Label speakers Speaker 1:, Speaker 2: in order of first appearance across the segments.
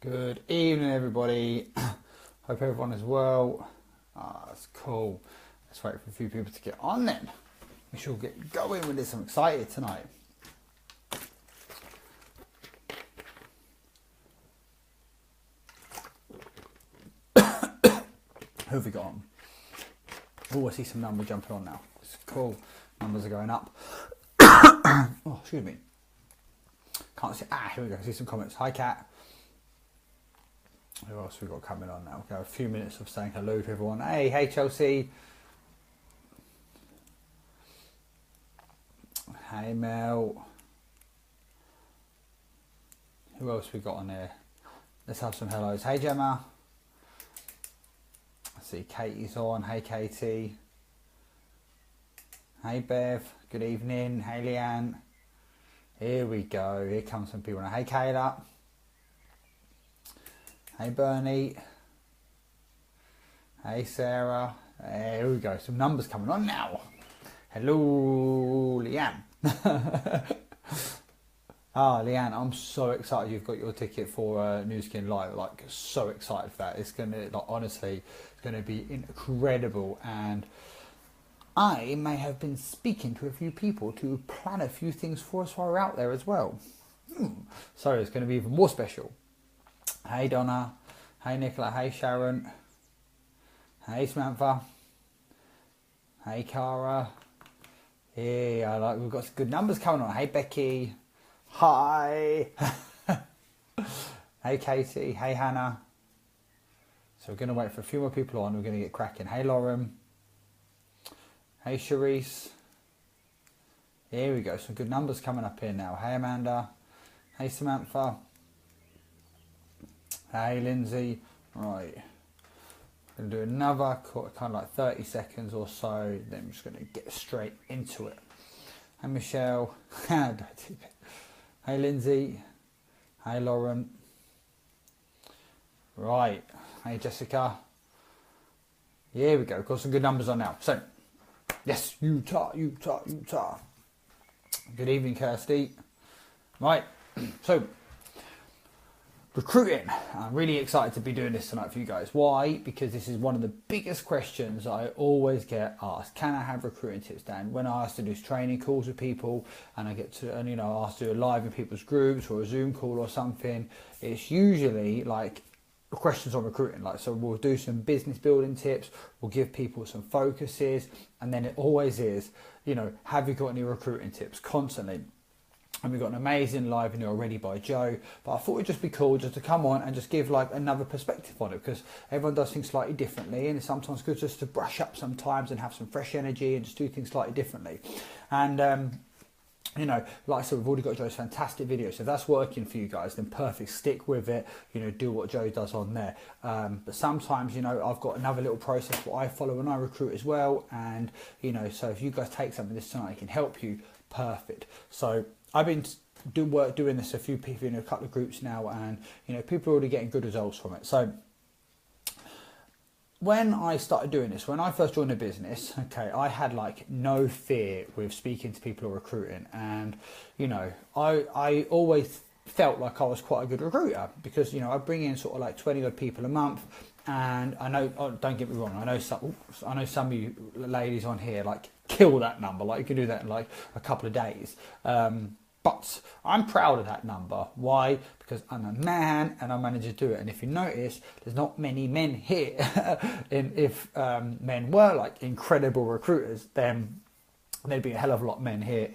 Speaker 1: Good evening, everybody. Hope everyone is well. That's cool. Let's wait for a few people to get on then. We shall get going with this. I'm excited tonight. Who have we got on? Oh, I see some numbers jumping on now. It's cool. Numbers are going up. Oh, excuse me. Can't see. Here we go. I see some comments. Hi, Kat. Who else we got coming on now? We have a few minutes of saying hello to everyone. Hey Chelsea. Hey Mel. Who else we got on there? Let's have some hellos. Hey Gemma. I see Katie's on. Hey Katie. Hey Bev. Good evening. Hey Leanne. Here we go. Here comes some people now. Hey Kayla. Hey Bernie. Hey Sarah. Here we go. Some numbers coming on now. Hello Leanne. Leanne, I'm so excited you've got your ticket for Nu Skin Live. Like, so excited for that. It's gonna, like, honestly, it's gonna be incredible. And I may have been speaking to a few people to plan a few things for us while we're out there as well. So it's going to be even more special. Hey Donna. Hey Nicola. Hey Sharon. Hey Samantha. Hey Cara. Yeah, we've got some good numbers coming on. Hey Becky. Hi. Hey Katie. Hey Hannah. So we're going to wait for a few more people on. We're going to get cracking. Hey Lauren. Hey Charisse. Here we go. Some good numbers coming up here now. Hey Amanda. Hey Samantha. Hey Lindsay. Right. I'm going to do another kind of like 30 seconds or so. Then I'm just going to get straight into it. Hey Michelle. Hey Lindsay. Hey Lauren. Right. Hey Jessica. Here we go. Got some good numbers on now. So, yes, Utah. Good evening, Kirsty. Right. So, recruiting. I'm really excited to be doing this tonight for you guys. Why? Because this is one of the biggest questions I always get asked. Can I have recruiting tips, Dan? When I ask to do training calls with people and I get to, and ask to do a live in people's groups or a Zoom call or something, it's usually like questions on recruiting. Like, so we'll do some business building tips, we'll give people some focuses, and then it always is, have you got any recruiting tips constantly? And we've got an amazing live in here already by Joe, but I thought it'd just be cool just to come on and just give like another perspective on it, because everyone does things slightly differently, and it's sometimes good just to brush up sometimes and have some fresh energy and just do things slightly differently. And like I said, we've already got Joe's fantastic video, so if that's working for you guys, then perfect, stick with it, do what Joe does on there. But sometimes, I've got another little process what I follow when I recruit as well, and so if you guys take something this tonight, it can help you, perfect. So I've been doing this a few people in a couple of groups now, and people are already getting good results from it. So when I started doing this, when I first joined the business, I had like no fear with speaking to people or recruiting, and I always felt like I was quite a good recruiter, because I bring in sort of like 20 odd people a month, and I know, don't get me wrong, I know some of you ladies on here like kill that number, like you can do that in like a couple of days. But I'm proud of that number. Why? Because I'm a man and I managed to do it. And if you notice, there's not many men here. And if men were like incredible recruiters, then there'd be a hell of a lot of men here,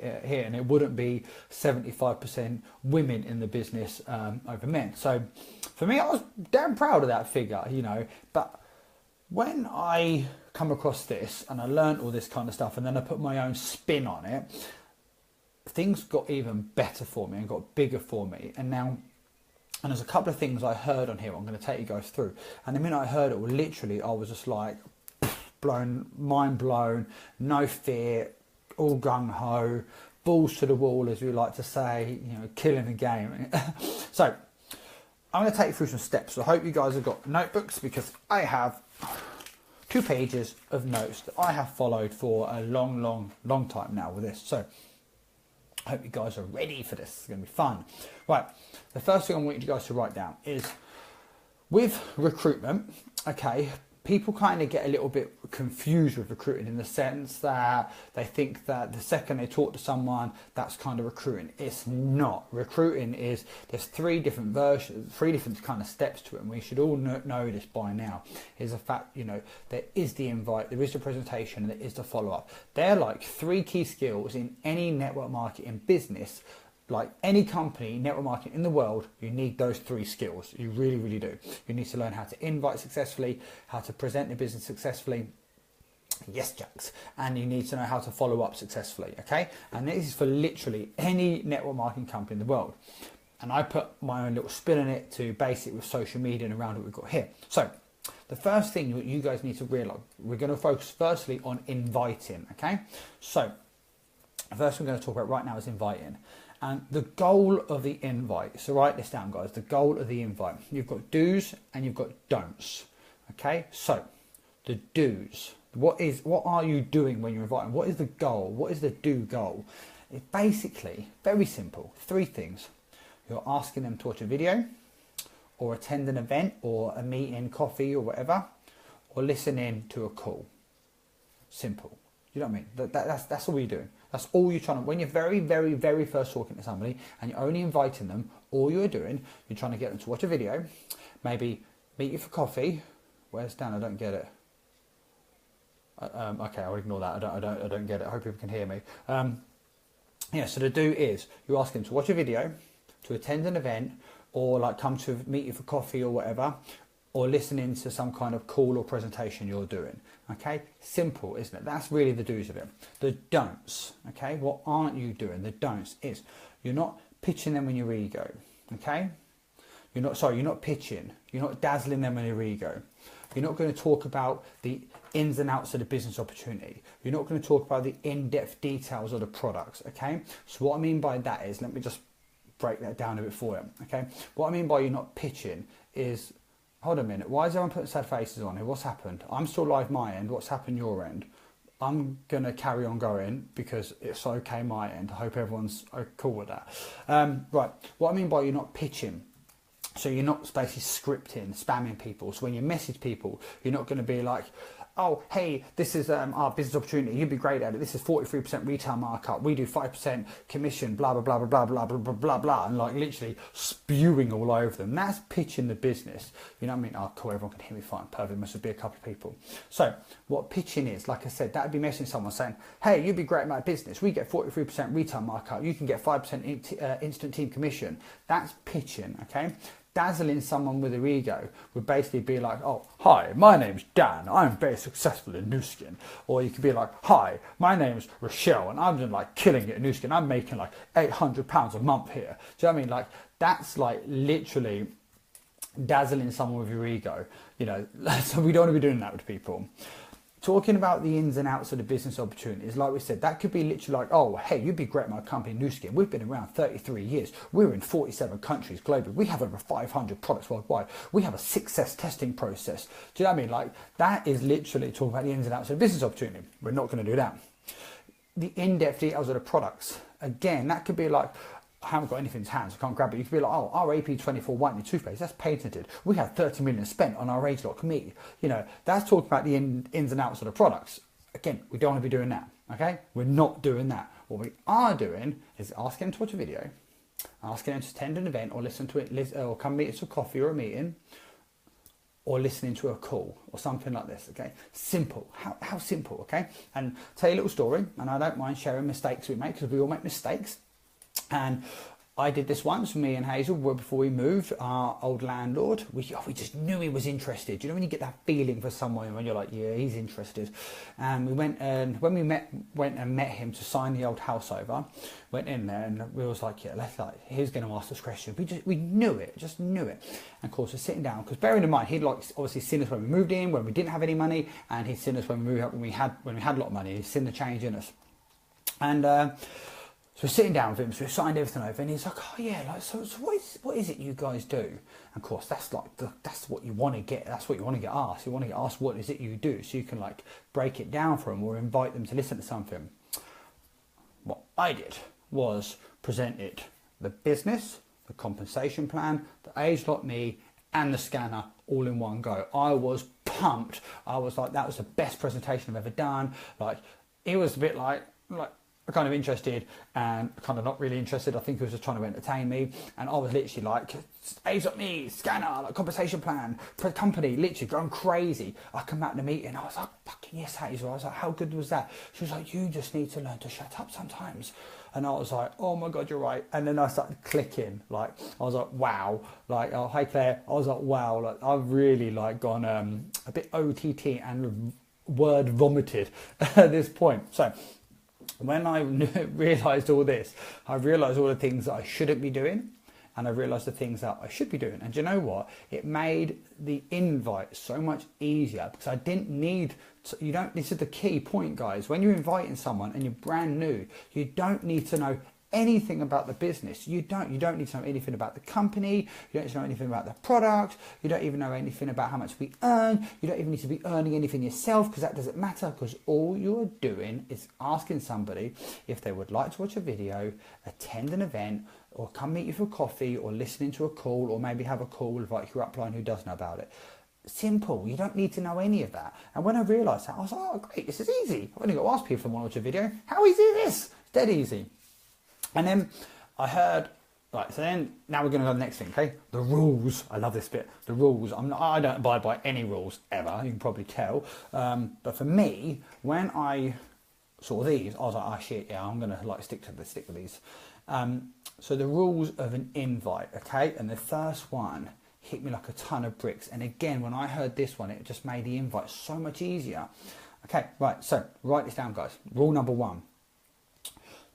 Speaker 1: and it wouldn't be 75% women in the business over men. So for me, I was damn proud of that figure, But when I come across this and I learned all this kind of stuff, and then I put my own spin on it, things got even better for me and got bigger for me. And there's a couple of things I heard on here I'm going to take you guys through. And the minute I heard it, well, literally, I was just like mind blown, no fear, all gung-ho, balls to the wall, as we like to say, killing the game. So I'm going to take you through some steps. So I hope you guys have got notebooks, because I have 2 pages of notes that I have followed for a long time now with this. So I hope you guys are ready for this. It's going to be fun. Right, the first thing I want you guys to write down is With recruitment, okay, people kind of get a little bit confused with recruiting in the sense that they think that the second they talk to someone, that's kind of recruiting. It's not. Recruiting is, there's three different versions, three different kind of steps to it, and we should all know this by now. Is the fact, you know, there is the invite, there is the presentation, and there is the follow-up. They're like three key skills in any network marketing business. Like any company, network marketing in the world, you need those three skills. You really, really do. You need to learn how to invite successfully, how to present your business successfully. Yes, Jax. And you need to know how to follow up successfully, okay? And this is for literally any network marketing company in the world. And I put my own little spin on it to base it with social media and around what we've got here. So the first thing you guys need to realize, we're going to focus firstly on inviting, okay? So the first thing we're going to talk about right now is inviting. And the goal of the invite, so write this down guys, the goal of the invite, you've got do's and you've got don'ts, okay? So the do's, what are you doing when you're inviting? What is the goal? What is the do goal? It's basically very simple, three things. You're asking them to watch a video or attend an event or a meeting, coffee or whatever, or listen in to a call. Simple. You know what I mean? That's all you're doing. That's all you're trying to, when you're very, very, very first talking to somebody and you're only inviting them, all you're doing, you're trying to get them to watch a video, maybe meet you for coffee. Where's Dan? I don't get it. Okay, I'll ignore that. I don't get it. I hope people can hear me. Yeah, so the do is you ask them to watch a video, to attend an event, or like come to meet you for coffee or whatever, or listening to some kind of call or presentation you're doing. Okay, simple, isn't it? That's really the do's of it. The don'ts, okay, what aren't you doing? The don'ts is you're not pitching them in your ego, okay? You're not pitching, you're not dazzling them in your ego. You're not going to talk about the ins and outs of the business opportunity. You're not going to talk about the in-depth details of the products, okay? So what I mean by that is, let me just break that down a bit for you, okay? What I mean by you're not pitching is, hold a minute, why is everyone putting sad faces on here? What's happened? I'm still live my end. What's happened your end? I'm going to carry on going because it's okay my end. I hope everyone's cool with that. Right, what I mean by you're not pitching, so you're not basically scripting, spamming people. So when you message people, you're not going to be like, oh, hey, this is our business opportunity. You'd be great at it. This is 43% retail markup. We do 5% commission, blah, blah, blah, blah, blah, blah, blah, blah, blah, and like literally spewing all over them. That's pitching the business. You know what I mean? Oh, cool, everyone can hear me fine. Perfect. Must be a couple of people. So what pitching is, like I said, that would be messaging someone saying, hey, you'd be great at my business. We get 43% retail markup. You can get 5% instant team commission. That's pitching, okay? Dazzling someone with their ego would basically be like, oh, hi, my name's Dan, I'm very successful in Nu Skin. Or you could be like, hi, my name's Rochelle and I'm just like killing it in Nu Skin. I'm making like £800 a month here. Do you know what I mean? Like that's like literally dazzling someone with your ego. You know, so we don't want to be doing that with people. Talking about the ins and outs of the business opportunities, like we said, that could be literally like, oh, hey, you'd be great at my company, Nu Skin. We've been around 33 years. We're in 47 countries globally. We have over 500 products worldwide. We have a success testing process. Do you know what I mean? Like, that is literally talking about the ins and outs of the business opportunity. We're not going to do that. The in-depth details of the products. Again, that could be like, I haven't got anything in hands, I can't grab it. You could be like, oh, our AP24 whitening toothpaste, that's patented. We have 30 million spent on our ageLOC Me. You know, that's talking about the ins and outs of the products. Again, we don't want to be doing that, okay? We're not doing that. What we are doing is asking them to watch a video, asking them to attend an event or listen to it, or come meet us for coffee or a meeting, or listening to a call or something like this, okay? Simple, how simple, okay? And tell you a little story, and I don't mind sharing mistakes we make because we all make mistakes. And I did this once, me and Hazel, before we moved, our old landlord, we just knew he was interested. You know when you get that feeling for someone when you're like, yeah, he's interested. And we went, and when we went and met him to sign the old house over, went in there and we was like, yeah, he's going to ask us questions. We knew it, just knew it. And of course we're sitting down, because bearing in mind, he'd like obviously seen us when we moved in, when we didn't have any money, and he'd seen us when we moved up, when we had a lot of money. He's seen the change in us. And so we're sitting down with him, so we signed everything over, and he's like, oh yeah, like, so what is it you guys do? And of course, that's what you want to get, that's what you want to get asked. You want to get asked, what is it you do? So you can like break it down for them or invite them to listen to something. What I did was presented the business, the compensation plan, the ageLOC Me, and the scanner all in one go. I was pumped. I was like, that was the best presentation I've ever done. Like, it was a bit like kind of interested and kind of not really interested. I think he was just trying to entertain me, and I was literally like, A's up me, scanner, like compensation plan, company, literally going crazy. I come out in the meeting, I was like, fucking yes, Hazel. I was like, how good was that? She was like, you just need to learn to shut up sometimes. And I was like, oh my God, you're right. And then I started clicking, like, I was like, wow, like, oh, hi Claire. I was like, wow, like, I've really like gone a bit OTT and word vomited at this point. So when I realised all this, I realised all the things that I shouldn't be doing, and I realised the things that I should be doing. And do you know what? It made the invite so much easier, because I didn't need to, this is the key point, guys. When you're inviting someone and you're brand new, you don't need to know anything about the business. You don't need to know anything about the company. You don't need to know anything about the product. You don't even know anything about how much we earn. You don't even need to be earning anything yourself, because that doesn't matter, because all you're doing is asking somebody if they would like to watch a video, attend an event, or come meet you for coffee, or listen into a call, or maybe have a call with like your upline who does know about it. Simple. You don't need to know any of that. And when I realised that, I was like, oh great, this is easy. I've only got to ask people if they want to watch a video. How easy is this? It's dead easy. And then I heard, right, so then now we're going to go to the next thing, okay? The rules. I love this bit. The rules. I don't abide by any rules ever, you can probably tell. But for me, when I saw these, I was like, oh shit, yeah, I'm going to like stick with these. So the rules of an invite, okay? And the first one hit me like a ton of bricks. And again, when I heard this one, it just made the invite so much easier. Okay, right, so write this down, guys. Rule number 1.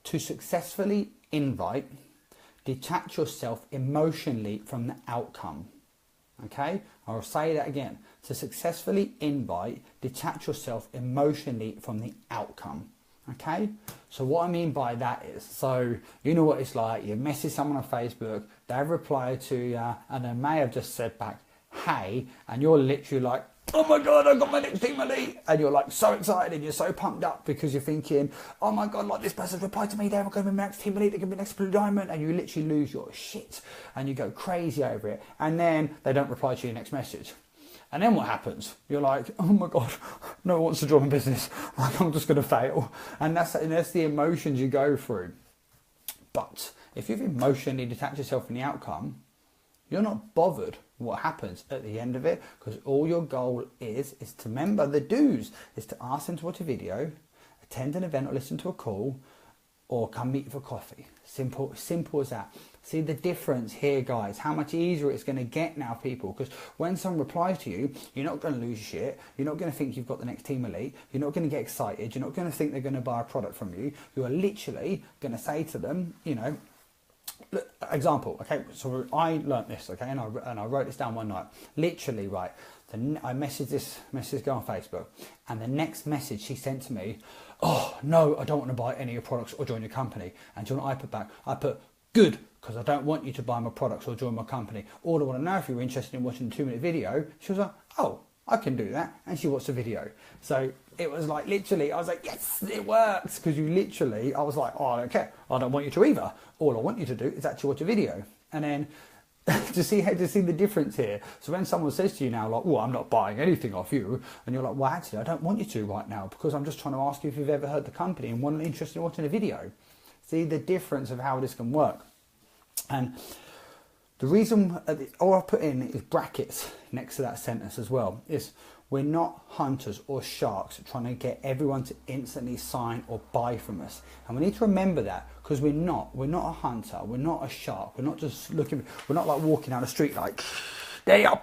Speaker 1: To successfully invite, detach yourself emotionally from the outcome. Okay, I'll say that again. To successfully invite, detach yourself emotionally from the outcome. Okay, so what I mean by that is, so you know what it's like, you message someone on Facebook, they reply to you, and they may have just said back, hey, and you're literally like, oh my God, I got my next team elite. And you're like so excited and you're so pumped up because you're thinking, oh my God, like this person's replied to me, they're going to be my next team elite, they're going to be next Blue Diamond. And you literally lose your shit and you go crazy over it. And then they don't reply to your next message. And then what happens? You're like, oh my God, no one wants to join my business. Like, I'm just going to fail. And that's the emotions you go through. But if you've emotionally detached yourself from the outcome, you're not bothered what happens at the end of it, because all your goal is to remember the do's, is to ask them to watch a video, attend an event or listen to a call, or come meet for coffee. Simple as that. See the difference here, guys, how much easier it's going to get now, people, because when someone replies to you, you're not going to lose your shit, you're not going to think you've got the next team elite, you're not going to get excited, you're not going to think they're going to buy a product from you, you are literally going to say to them, you know, example, okay, so I learnt this, okay, and I wrote this down one night, literally, right, I messaged this girl on Facebook, and the next message she sent to me, oh no, I don't want to buy any of your products or join your company. And do you know what I put back? I put, good, because I don't want you to buy my products or join my company. All I want to know, if you're interested in watching a 2-minute video. She was like, oh, I can do that. And she watched the video. So it was like, literally, I was like, yes, it works. Because you literally, I was like, oh, I don't care. I don't want you to either. All I want you to do is actually watch a video. And then to see the difference here. So when someone says to you now, like, oh, I'm not buying anything off you, and you're like, well, actually, I don't want you to right now, because I'm just trying to ask you if you've ever heard the company and want interested in watching a video. See the difference of how this can work. And the reason, all I've put in is brackets next to that sentence as well, is we're not hunters or sharks trying to get everyone to instantly sign or buy from us. And we need to remember that, because we're not a hunter, we're not a shark, we're not just looking, we're not like walking down the street like, there you are,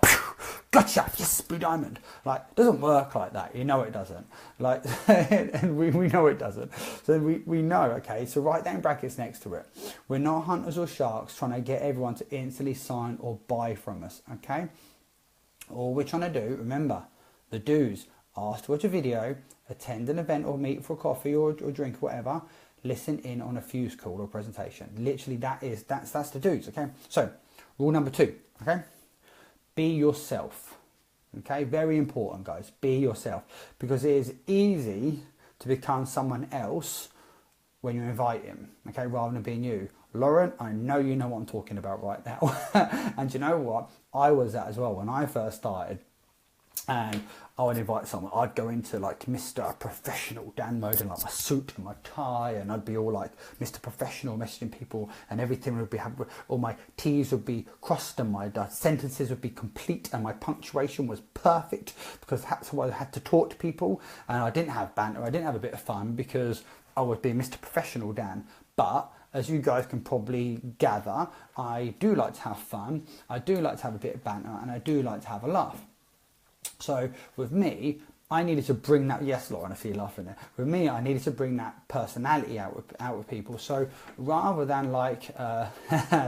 Speaker 1: gotcha, yes, Blue Diamond. Like, it doesn't work like that, you know it doesn't. Like, and we know it doesn't. So we know, okay, so write down brackets next to it. We're not hunters or sharks trying to get everyone to instantly sign or buy from us, okay? All we're trying to do, remember, the do's: ask to watch a video, attend an event or meet for coffee or drink or whatever, listen in on a fuse call or presentation. Literally, that's the do's, okay? So, rule number 2, okay? Be yourself, okay? Very important, guys. Be yourself, because it is easy to become someone else when you invite him, okay, rather than being you. Lauren, I know you know what I'm talking about right now. And you know what? I was that as well when I first started. And I would invite someone, I'd go into like Mr. Professional Dan mode and like my suit and my tie, and I'd be all like Mr. Professional, messaging people, and everything would be, all my T's would be crossed and my sentences would be complete and my punctuation was perfect, because that's what I had to talk to people. And I didn't have banter, I didn't have a bit of fun, because I would be Mr. Professional Dan. But as you guys can probably gather, I do like to have fun, I do like to have a bit of banter, and I do like to have a laugh. So with me, I needed to bring that, yes Lauren, I see you laughing there. With me, I needed to bring that personality out with people. So rather than like,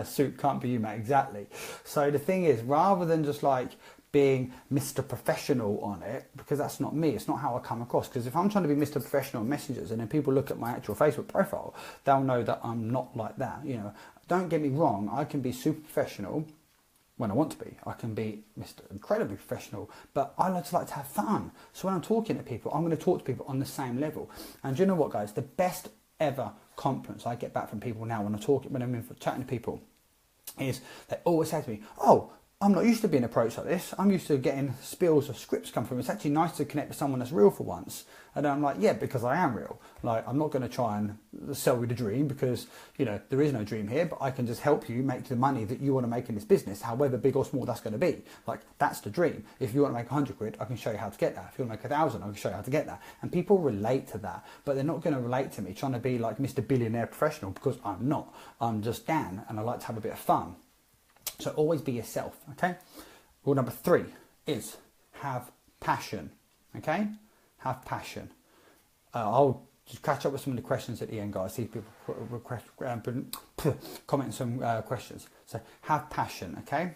Speaker 1: suit can't be you mate, exactly. So the thing is, rather than just like being Mr. Professional on it, because that's not me, it's not how I come across. Because if I'm trying to be Mr. Professional on Messengers and then people look at my actual Facebook profile, they'll know that I'm not like that. You know, don't get me wrong, I can be super professional when I want to be. I can be Mr. Incredibly Professional, but I like to have fun. So when I'm talking to people, I'm going to talk to people on the same level. And do you know what, guys? The best ever compliments I get back from people now when I'm chatting to people is they always say to me, oh, I'm not used to being approached like this. I'm used to getting spills of scripts come from. It's actually nice to connect with someone that's real for once. And I'm like, yeah, because I am real. Like, I'm not going to try and sell you the dream, because, you know, there is no dream here, but I can just help you make the money that you want to make in this business, however big or small that's going to be. Like, that's the dream. If you want to make 100 quid, I can show you how to get that. If you want to make 1,000, I can show you how to get that. And people relate to that, but they're not going to relate to me trying to be like Mr. Billionaire Professional, because I'm not. I'm just Dan, and I like to have a bit of fun. So always be yourself, okay? Rule number 3 is have passion, okay? Have passion. I'll just catch up with some of the questions at the end, guys. See if people comment some questions. So have passion, okay?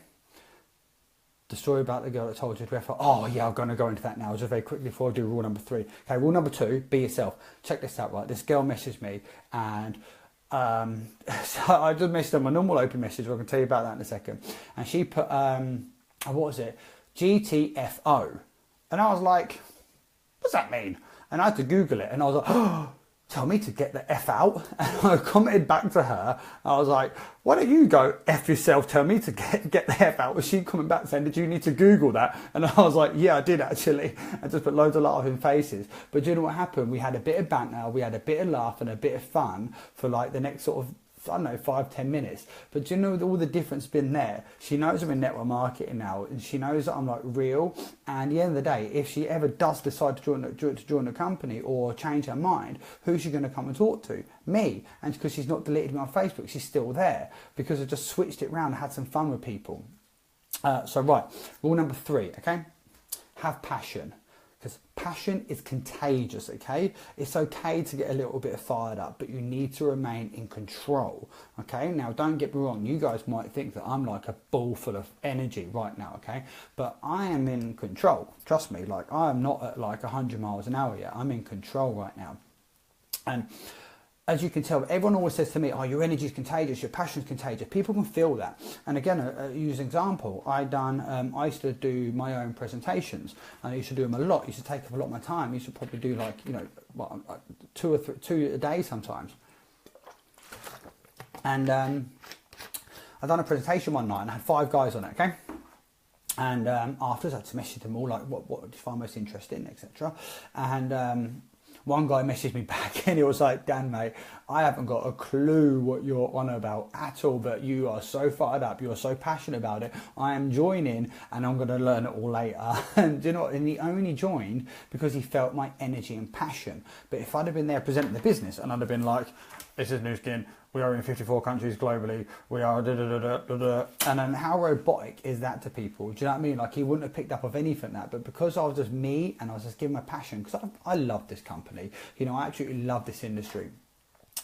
Speaker 1: The story about the girl that told you to effort. Oh yeah, I'm going to go into that now just very quickly before I do rule number 3. Okay, rule number 2, be yourself. Check this out, right? This girl messaged me, and so I just messaged her my normal open message. I can tell you about that in a second. And she put, what was it? GTFO. And I was like, what's that mean? And I had to Google it, and I was like, oh, tell me to get the F out. And I commented back to her. I was like, why don't you go F yourself, tell me to get the F out? Was she coming back saying, did you need to Google that? And I was like, yeah, I did actually. I just put loads of laughing faces. But do you know what happened? We had a bit of banter, we had a bit of laugh and a bit of fun for like the next sort of, I don't know, 5-10 minutes. But do you know all the difference been there? She knows I'm in network marketing now, and she knows that I'm like real. And at the end of the day, if she ever does decide to join the company or change her mind, who's she going to come and talk to? Me. And because she's not deleted me on Facebook, she's still there, because I just switched it around and had some fun with people. So right, rule number 3, okay? Have passion. Because passion is contagious, okay? It's okay to get a little bit fired up, but you need to remain in control, okay? Now, don't get me wrong. You guys might think that I'm like a ball full of energy right now, okay? But I am in control. Trust me, like, I am not at like 100 miles an hour yet. I'm in control right now. And as you can tell, everyone always says to me, oh, your energy is contagious, your passion is contagious. People can feel that. And again, use an example. I used to do my own presentations, and I used to do them a lot. I used to take up a lot of my time. I used to probably do like, you know, what, 2 a day sometimes. And I done a presentation one night, and I had 5 guys on it, okay? And afterwards, I had to message them all, like, what do you find most interesting, etc. And one guy messaged me back, and he was like, Dan, mate, I haven't got a clue what you're on about at all, but you are so fired up, you're so passionate about it. I am joining, and I'm going to learn it all later. And you know, and he only joined because he felt my energy and passion. But if I'd have been there presenting the business, and I'd have been like, this is Nu Skin, we are in 54 countries globally, we are da da da da da da. And then how robotic is that to people? Do you know what I mean? Like, he wouldn't have picked up of anything that, but because I was just me and I was just giving my passion, because I love this company, you know, I absolutely love this industry.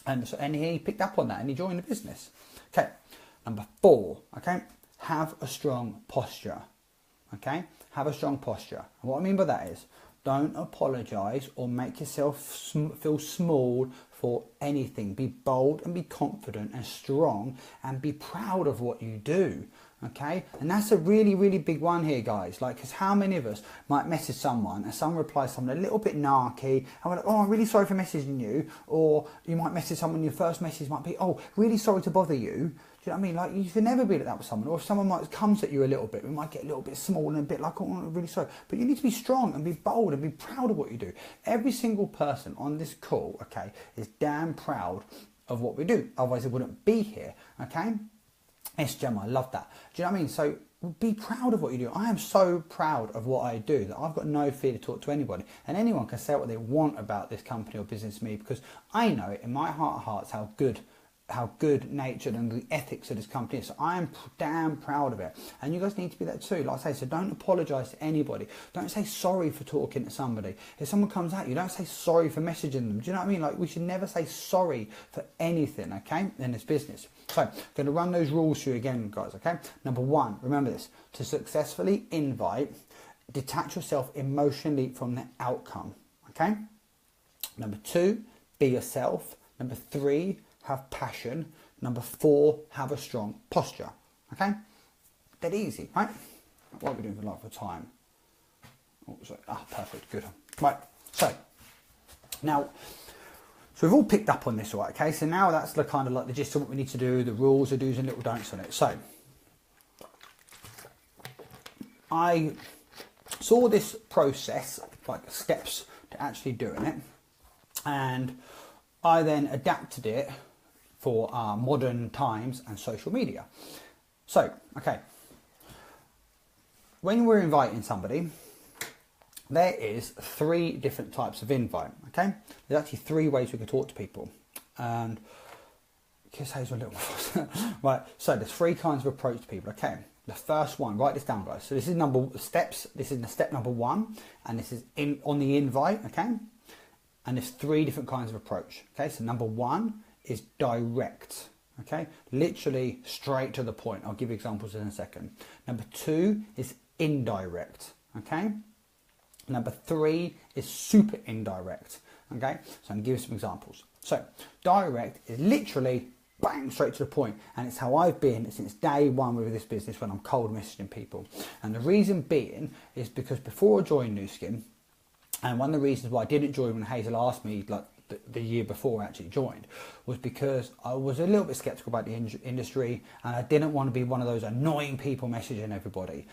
Speaker 1: And so, and he picked up on that and he joined the business. Okay, number 4, okay, have a strong posture. Okay, have a strong posture. And what I mean by that is, don't apologise or make yourself feel small for anything. Be bold and be confident and strong, and be proud of what you do. Okay, and that's a really, really big one here, guys. Like, because how many of us might message someone and someone replies something a little bit narky, and we're like, oh, I'm really sorry for messaging you. Or you might message someone, your first message might be, oh, really sorry to bother you. Do you know what I mean? Like, you can never be like that with someone. Or if someone comes at you a little bit, we might get a little bit small and a bit like, oh, I'm really sorry. But you need to be strong and be bold and be proud of what you do. Every single person on this call, okay, is damn proud of what we do. Otherwise, they wouldn't be here, okay? Yes, Gemma, I love that. Do you know what I mean? So be proud of what you do. I am so proud of what I do that I've got no fear to talk to anybody. And anyone can say what they want about this company or business to me, because I know in my heart of hearts how good natured and the ethics of this company is. So I am damn proud of it. And you guys need to be that too. Like I say, so don't apologise to anybody. Don't say sorry for talking to somebody. If someone comes at you, don't say sorry for messaging them. Do you know what I mean? Like, we should never say sorry for anything, okay, in this business. So I'm going to run those rules through again, guys, okay? Number one, remember this: to successfully invite, detach yourself emotionally from the outcome, okay? Number two, be yourself. Number three, have passion. Number four, have a strong posture, okay? Dead easy, right? What are we doing for time? Oh, sorry. Ah, perfect, good. Right, so now, so we've all picked up on this, right? Okay, so now that's the kind of like the gist of what we need to do, the rules, the do's and little don'ts on it. So I saw this process, like steps to actually doing it, and I then adapted it for modern times and social media. So, okay, when we're inviting somebody, there is three different types of invite, okay? There's actually three ways we can talk to people. And kiss Hazel a little right, so there's three kinds of approach to people, okay? The first one, write this down, guys. So this is this is the step number one, and this is on the invite, okay? And there's three different kinds of approach, okay? So number one is direct, okay? Literally straight to the point. I'll give you examples in a second. Number two is indirect, okay? Number three is super indirect, okay? So I'm going to give you some examples. So direct is literally bang, straight to the point, and it's how I've been since day one with this business when I'm cold messaging people. And the reason being is because before I joined Nu Skin, and one of the reasons why I didn't join when Hazel asked me, like the year before I actually joined, was because I was a little bit skeptical about the industry, and I didn't want to be one of those annoying people messaging everybody.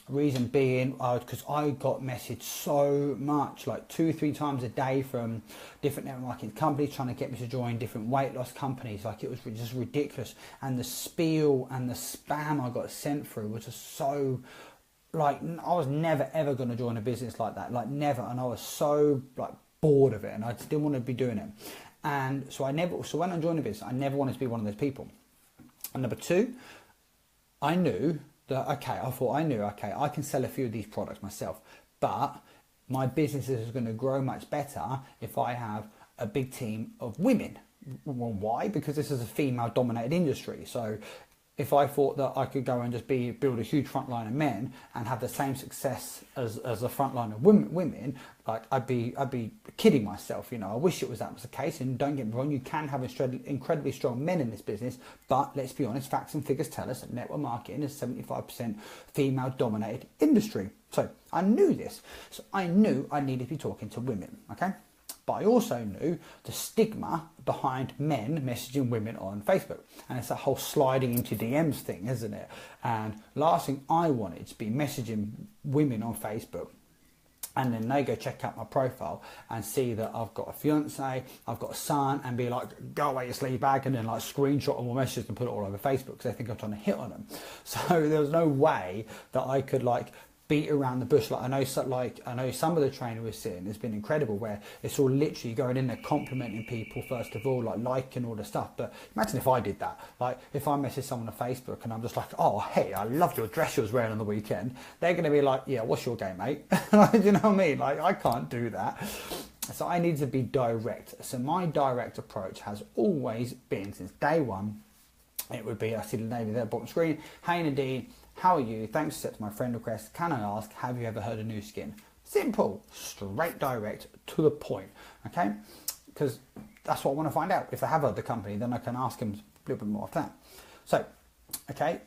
Speaker 1: Reason being, because I got messaged so much, like 2-3 times a day from different network marketing companies trying to get me to join different weight loss companies. Like, it was just ridiculous, and the spiel and the spam I got sent through was just so, like, I was never ever going to join a business like that, like never, and I was so like bored of it, and I just didn't want to be doing it. And so when I joined a business, I never wanted to be one of those people. And number two, I knew that, okay, I can sell a few of these products myself, but my business is going to grow much better if I have a big team of women. Well, why? Because this is a female dominated industry. So if I thought that I could go and just build a huge front line of men and have the same success as a front line of women, like I'd be kidding myself. You know, I wish that was the case. And don't get me wrong, you can have incredibly strong men in this business, but let's be honest, facts and figures tell us that network marketing is 75% female dominated industry. So I knew this, so I knew I needed to be talking to women. Okay. But I also knew the stigma behind men messaging women on Facebook. And it's that whole sliding into DMs thing, isn't it? And last thing I wanted to be messaging women on Facebook, and then they go check out my profile and see that I've got a fiance, I've got a son, and be like, go away your sleeve bag, and then like screenshot all my messages and put it all over Facebook because they think I'm trying to hit on them. So there was no way that I could like beat around the bush. I know some of the training we're seeing has been incredible, where it's all literally going in there complimenting people first of all, like liking all the stuff. But imagine if I did that. Like, if I message someone on Facebook and I'm just like, oh hey, I love your dress you was wearing on the weekend, they're going to be like, yeah, what's your game, mate? You know what I mean? Like, I can't do that. So I need to be direct. So my direct approach has always been, since day one, it would be, I see the name there, bottom screen, hey Nadine, how are you? Thanks for accepting my friend request. Can I ask, have you ever heard of Nu Skin? Simple, straight, direct, to the point, okay? Because that's what I want to find out. If I have heard the company, then I can ask them a little bit more of that. So, okay,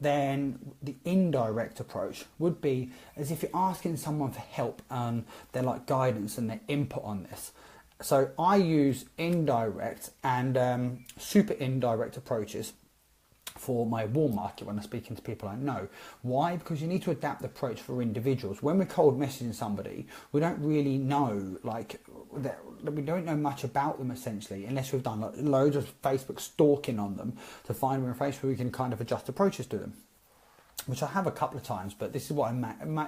Speaker 1: then the indirect approach would be as if you're asking someone for help and their like guidance and their input on this. So I use indirect and super indirect approaches for my warm market when I'm speaking to people I know. Why? Because you need to adapt the approach for individuals. When we're cold messaging somebody, we don't really know, like, we don't know much about them essentially, unless we've done like loads of Facebook stalking on them to find where we can kind of adjust approaches to them, which I have a couple of times, but this is what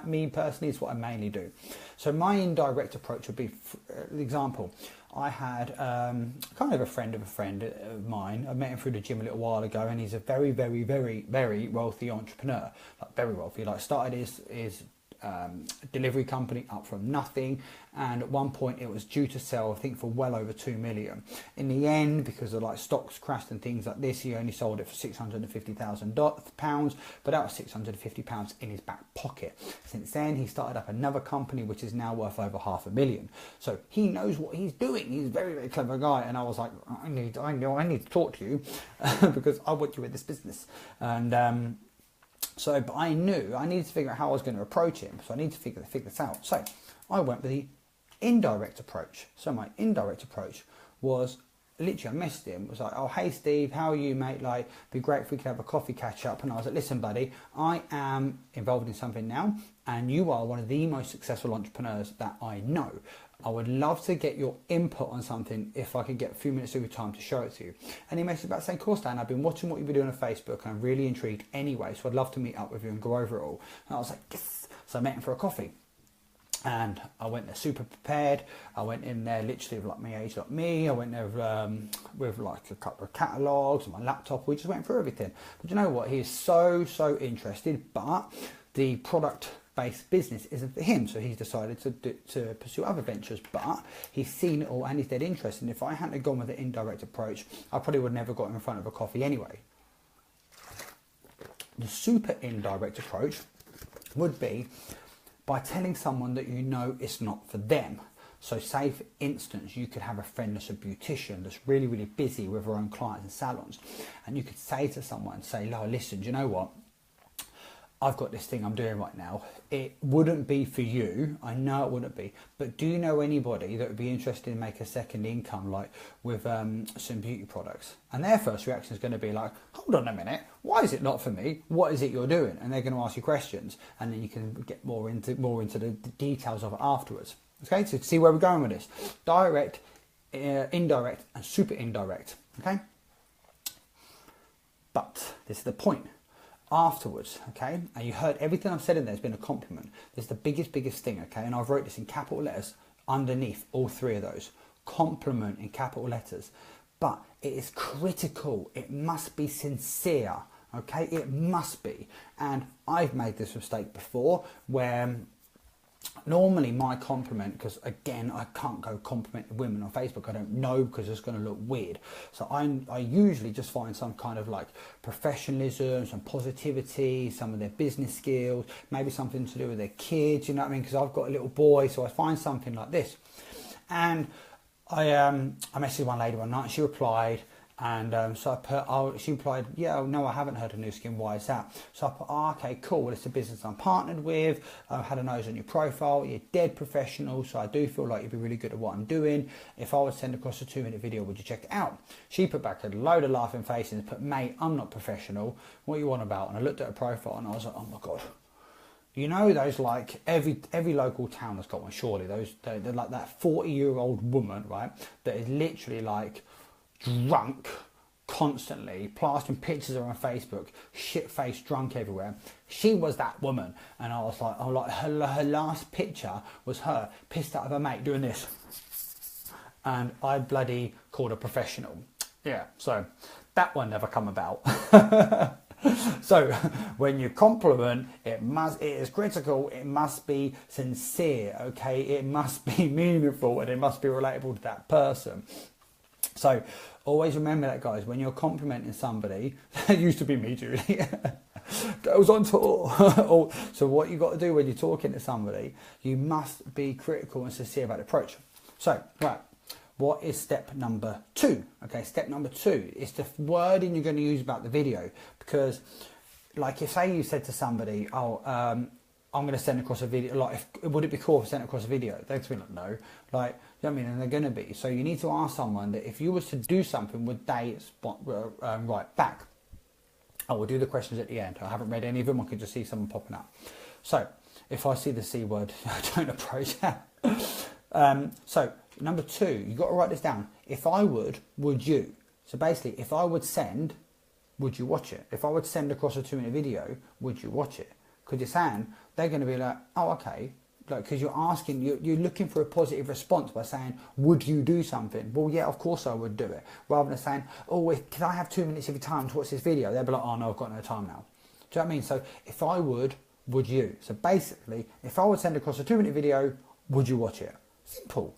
Speaker 1: me personally is what I mainly do. So my indirect approach would be, for example, I had kind of a friend of mine. I met him through the gym a little while ago, and he's a very, very, very, very wealthy entrepreneur, like very wealthy. Like started his delivery company up from nothing, and at one point it was due to sell, I think, for well over 2 million. In the end, because of like stocks crashed and things like this, he only sold it for £650,000, but that was £650 in his back pocket. Since then, he started up another company which is now worth over £500,000. So he knows what he's doing. He's a very, very clever guy, and I was like, I need to talk to you because I want you in this business. And so, but I knew I needed to figure out how I was going to approach him. So I need to figure this out. So I went with the indirect approach. So my indirect approach was literally, I messaged him, was like, oh, hey Steve, how are you, mate? Like, it'd be great if we could have a coffee catch up. And I was like, listen, buddy, I am involved in something now, and you are one of the most successful entrepreneurs that I know. I would love to get your input on something if I could get a few minutes of your time to show it to you. And he messaged back saying, of course, Dan, I've been watching what you've been doing on Facebook and I'm really intrigued anyway, so I'd love to meet up with you and go over it all. And I was like, yes. So I met him for a coffee. And I went there super prepared. I went in there literally with like my age, like me. I went there with like a couple of catalogues and my laptop. We just went through everything. But you know what? He is so interested, but the product-based business isn't for him. So he's decided to pursue other ventures, but he's seen it all and he's dead interested. And if I hadn't gone with the indirect approach, I probably would have never got him in front of a coffee anyway. The super indirect approach would be by telling someone that you know it's not for them. So say, for instance, you could have a friend that's a beautician that's really, really busy with her own clients and salons. And you could say to someone, say, "No, listen, do you know what? I've got this thing I'm doing right now. It wouldn't be for you. I know it wouldn't be. But do you know anybody that would be interested in making a second income, like with some beauty products?" And their first reaction is going to be like, hold on a minute. Why is it not for me? What is it you're doing? And they're going to ask you questions. And then you can get more into the details of it afterwards. Okay, so see where we're going with this. Direct, indirect, and super indirect. Okay? But this is the point. Afterwards, okay, and you heard everything I've said in there has been a compliment. This is the biggest thing, okay, and I've wrote this in capital letters underneath all three of those. Compliment in capital letters. But it is critical. It must be sincere, okay? It must be. And I've made this mistake before where normally my compliment, because again, I can't go compliment women on Facebook. I don't know, because it's going to look weird. So I usually just find some kind of like professionalism, some positivity, some of their business skills, maybe something to do with their kids, you know what I mean? Because I've got a little boy, so I find something like this. And I messaged one lady one night and she replied. And so I put, she replied, yeah, no, I haven't heard of Nu Skin, why is that? So I put, oh, okay, cool, well, it's a business I'm partnered with, I had a nose on your profile, you're dead professional, so I do feel like you'd be really good at what I'm doing. If I would send across a 2-minute video, would you check it out? She put back a load of laughing faces and put, mate, I'm not professional, what are you on about? And I looked at her profile and I was like, oh my God. You know, those like every local town has got one, surely, they're like that 40-year-old woman, right, that is literally like drunk constantly, plastering pictures of her on Facebook, shit-faced drunk everywhere. She was that woman, and I was like, oh, like her last picture was her pissed out of her mate doing this, and I bloody called her professional. Yeah, so that one never come about. So when you compliment, it is critical, it must be sincere, okay, it must be meaningful, and it must be relatable to that person. So always remember that, guys, when you're complimenting somebody, that used to be me, Julie, goes on tour. So what you got to do when you're talking to somebody, you must be critical and sincere about the approach. So, right, what is step number 2? Okay, step number 2 is the wording you're going to use about the video, because like if say you said to somebody, oh, I'm going to send across a video, like, would it be cool if I sent across a video? They're going to be like, no. Like, you know what I mean? And they're going to be. So you need to ask someone that if you was to do something, would they write back? I will do the questions at the end. I haven't read any of them. I could just see someone popping up. So if I see the C word, I don't approach that. So number 2, you've got to write this down. If I would you? So basically, if I would send, would you watch it? If I would send across a 2-minute video, would you watch it? Because you're saying, they're going to be like, oh, okay. Like, because you're asking, you're looking for a positive response by saying, would you do something? Well, yeah, of course I would do it. Rather than saying, oh, can I have 2 minutes of your time to watch this video? They'll be like, oh no, I've got no time now. Do you know what I mean? So if I would you? So basically, if I would send across a 2-minute video, would you watch it? Simple.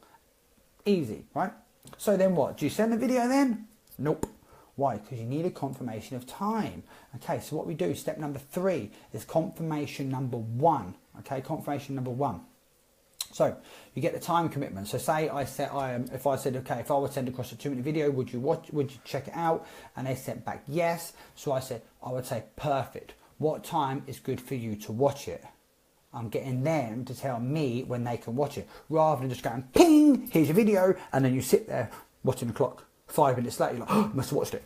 Speaker 1: Easy, right? So then what? Do you send the video then? Nope. Why? Because you need a confirmation of time. Okay, so what we do, step number 3 is confirmation number 1. Okay, confirmation number 1. So you get the time commitment. So say if I said, okay, if I would send across a 2-minute video, would you check it out? And they sent back yes. So I would say perfect. What time is good for you to watch it? I'm getting them to tell me when they can watch it, rather than just going, ping, here's your video, and then you sit there watching the clock. 5 minutes later, you're like, oh, must have watched it.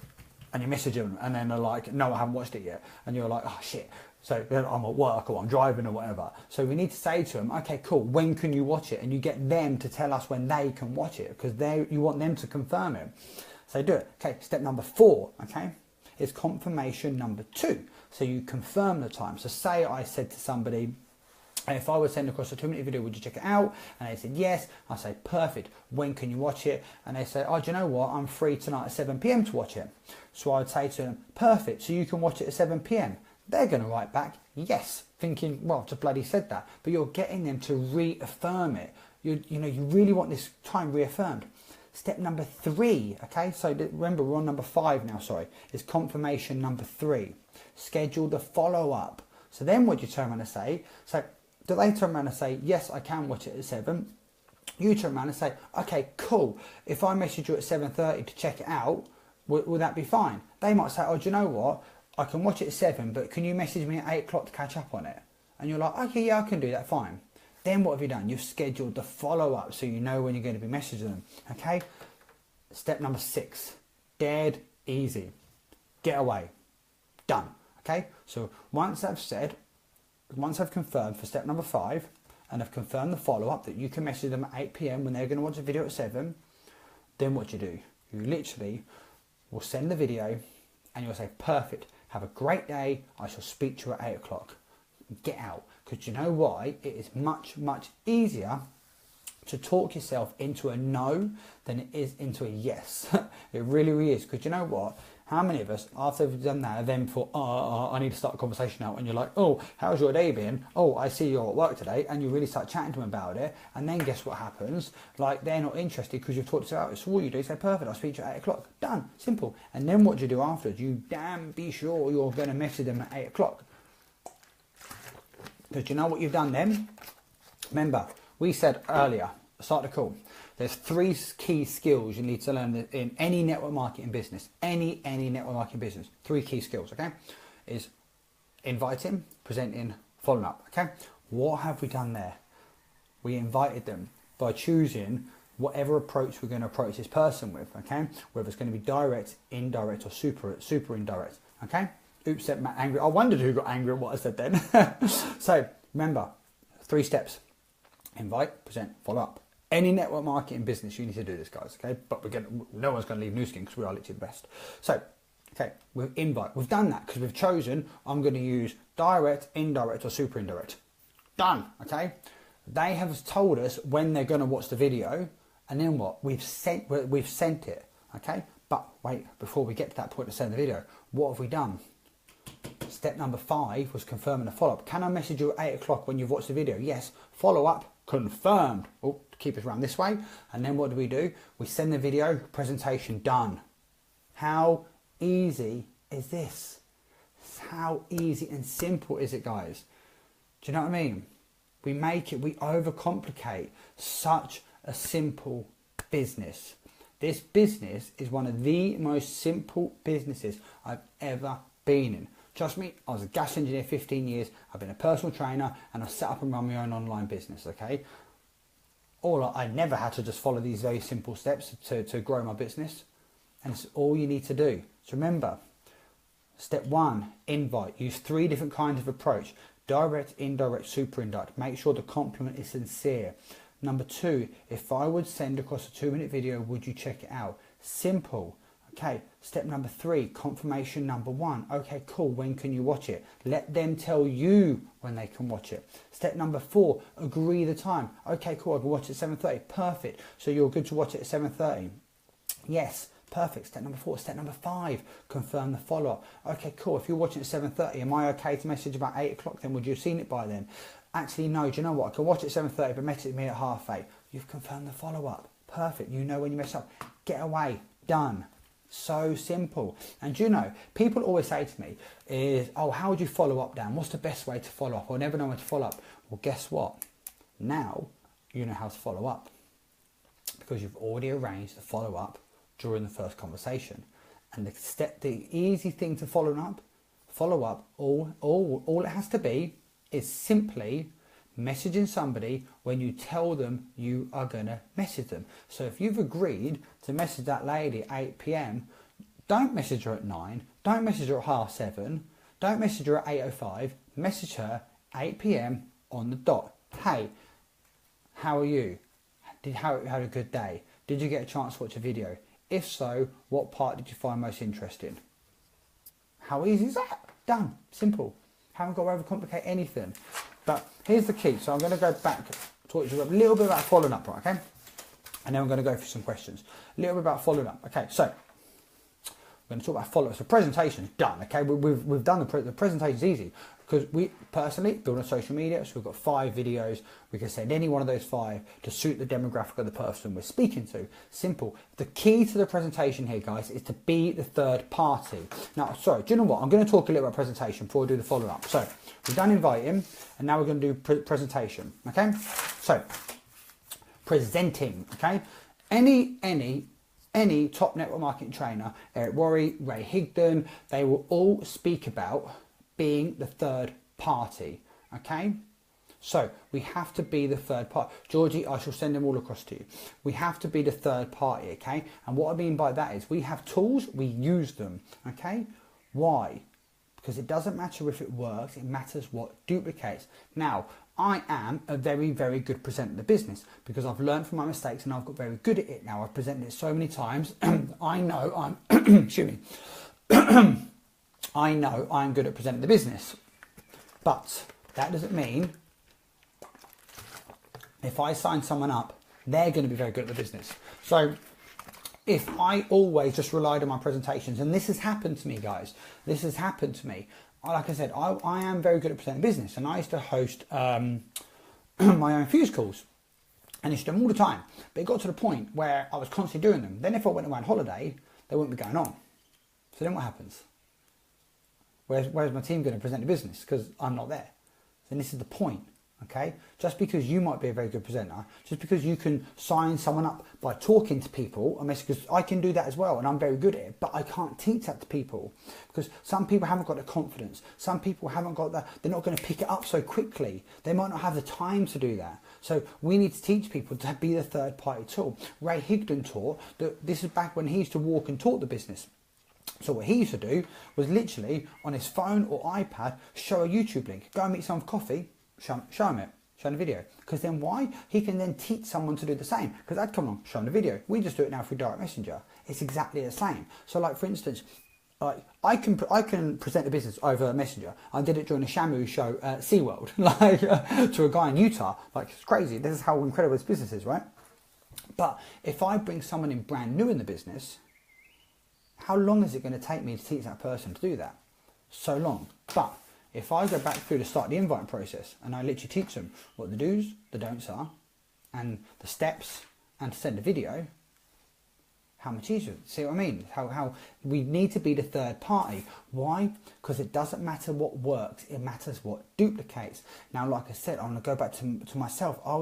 Speaker 1: And you message them, and then they're like, no, I haven't watched it yet. And you're like, oh, shit. So I'm at work or I'm driving or whatever. So we need to say to them, okay, cool, when can you watch it? And you get them to tell us when they can watch it, because you want them to confirm it. So do it. Okay, step number 4, okay, is confirmation number 2. So you confirm the time. So say I said to somebody, if I would send across a 2-minute video, would you check it out? And they said yes. I say perfect. When can you watch it? And they say, oh, do you know what? I'm free tonight at 7 p.m. to watch it. So I would say to them, perfect. So you can watch it at 7 p.m. They're going to write back yes, thinking, well, I've just bloody said that. But you're getting them to reaffirm it. You really want this time reaffirmed. Step number 3, okay? So remember, we're on number 5 now. Sorry, is confirmation number 3. Schedule the follow-up. So then, what do you turn around and say? So do they turn around and say, yes, I can watch it at 7? You turn around and say, okay, cool. If I message you at 7:30 to check it out, will that be fine? They might say, oh, do you know what? I can watch it at 7, but can you message me at 8 o'clock to catch up on it? And you're like, okay, yeah, I can do that, fine. Then what have you done? You've scheduled the follow-up so you know when you're going to be messaging them, okay? Step number 6, dead easy. Get away. Done, okay? So once I've confirmed for step number 5, and I've confirmed the follow-up that you can message them at 8 p.m. when they're going to watch a video at 7, then what do? You literally will send the video and you'll say, perfect, have a great day, I shall speak to you at 8 o'clock. Get out. Because you know why? It is much, much easier to talk yourself into a no than it is into a yes. It really, really is. Because you know what? How many of us, after we've done that, then thought, I need to start a conversation out, and you're like, oh, how's your day been? Oh, I see you're at work today, and you really start chatting to them about it, and then guess what happens? Like, they're not interested because you've talked about it. So all you do is say, perfect, I'll speak to you at 8 o'clock. Done. Simple. And then what do you do afterwards? You damn be sure you're going to message them at 8 o'clock. Because you know what you've done then? Remember, we said earlier, start the call, there's 3 key skills you need to learn in any network marketing business. Any network marketing business. 3 key skills, okay? Is inviting, presenting, following up, okay? What have we done there? We invited them by choosing whatever approach we're going to approach this person with, okay? Whether it's going to be direct, indirect, or super indirect, okay? Oops, said Matt angry. I wondered who got angry at what I said then. So remember, 3 steps: invite, present, follow up. Any network marketing business, you need to do this, guys, okay? But no one's going to leave Nu Skin because we are literally the best. So, okay, with invite, we've done that because we've chosen, I'm going to use direct, indirect, or super indirect. Done, okay? They have told us when they're going to watch the video, and then what? We've sent it, okay? But wait, before we get to that point of sending the video, what have we done? Step number 5 was confirming the follow-up. Can I message you at 8 o'clock when you've watched the video? Yes. Follow-up, confirmed. Oh, keep us around this way. And then what do? We send the video, presentation done. How easy is this? How easy and simple is it, guys? Do you know what I mean? We overcomplicate such a simple business. This business is one of the most simple businesses I've ever been in. Trust me, I was a gas engineer 15 years, I've been a personal trainer, and I set up and run my own online business, okay? I never had to just follow these very simple steps to grow my business, and it's all you need to do. So remember, step 1, invite. Use 3 different kinds of approach: direct, indirect, super indirect. Make sure the compliment is sincere. Number 2, if I would send across a 2-minute video, would you check it out? Simple. Okay, step number 3, confirmation number 1. Okay, cool, when can you watch it? Let them tell you when they can watch it. Step number 4, agree the time. Okay, cool, I can watch it at 7:30. Perfect. So you're good to watch it at 7:30? Yes. Perfect. Step number 4. Step number 5, confirm the follow-up. Okay, cool. If you're watching at 7:30, am I okay to message about 8 o'clock then? Would you have seen it by then? Actually, no. Do you know what? I can watch it at 7:30, but message me at 8:30. You've confirmed the follow-up. Perfect. You know when you mess up. Get away. Done. So simple. And you know, people always say to me is, oh, how would you follow up, Dan? What's the best way to follow up? I'll never know when to follow up. Well, guess what? Now you know how to follow up, because you've already arranged the follow-up during the first conversation. And the easy thing to follow up, all it has to be is simply messaging somebody when you tell them you are going to message them. So if you've agreed to message that lady at 8 p.m, don't message her at 9, don't message her at 6:30, don't message her at 8:05, message her 8 p.m. on the dot. Hey, how are you? Had a good day? Did you get a chance to watch a video? If so, what part did you find most interesting? How easy is that? Done. Simple. Haven't got to overcomplicate anything. But here's the key. So I'm going to go back, talk to you a little bit about following up, right? Okay? And then I'm going to go through some questions. A little bit about following up. Okay, so we're going to talk about follow-up. So presentation's done. Okay, we've done the presentation's easy, because we personally build on social media. So we've got 5 videos. We can send any one of those 5 to suit the demographic of the person we're speaking to. Simple. The key to the presentation here, guys, is to be the third party. Now, sorry, do you know what? I'm going to talk a little about presentation before we do the follow-up. So we've done inviting, and now we're going to do presentation. Okay, so presenting. Okay, any top network marketing trainer, Eric Worre, Ray Higdon, they will all speak about being the third party. Okay, so we have to be the third party. Georgie, I shall send them all across to you. We have to be the third party. Okay, and what I mean by that is we have tools, we use them. Okay, why? Because it doesn't matter if it works, it matters what duplicates. Now, I am a very, very good presenter of the business, because I've learned from my mistakes and I've got very good at it now. I've presented it so many times. I know I'm, excuse me, I know I'm good at presenting the business. But that doesn't mean if I sign someone up, they're going to be very good at the business. So if I always just relied on my presentations, and this has happened to me, guys, this has happened to me. Like I said, I am very good at presenting business, and I used to host my own Fuse calls, and I used to do them all the time. But it got to the point where I was constantly doing them. Then if I went away on holiday, they wouldn't be going on. So then what happens? Where's my team going to present the business? Because I'm not there. Then this is the point. Okay, just because you might be a very good presenter, just because you can sign someone up by talking to people, because I can do that as well, and I'm very good at it, but I can't teach that to people, because some people haven't got the confidence, some people haven't got that, they're not going to pick it up so quickly, they might not have the time to do that. So we need to teach people to be the third party tool. Ray Higdon taught that. This is back when he used to walk and talk the business. So what he used to do was literally on his phone or iPad show a YouTube link, go and meet someone for coffee, show him it, show him the video. Because then why? He can then teach someone to do the same. Because I'd come along, show him the video. We just do it now through direct messenger. It's exactly the same. So like for instance, I can present a business over Messenger. I did it during a Shamu show at SeaWorld, to a guy in Utah. Like, it's crazy. This is how incredible this business is, right? But if I bring someone in brand new in the business, how long is it going to take me to teach that person to do that? So long. But if I go back through the start of the invite process and I literally teach them what the do's, the don'ts are, and the steps, and to send a video, how much easier? See what I mean? How we need to be the third party. Why? Because it doesn't matter what works, it matters what duplicates. Now, like I said, I'm going to go back to myself. I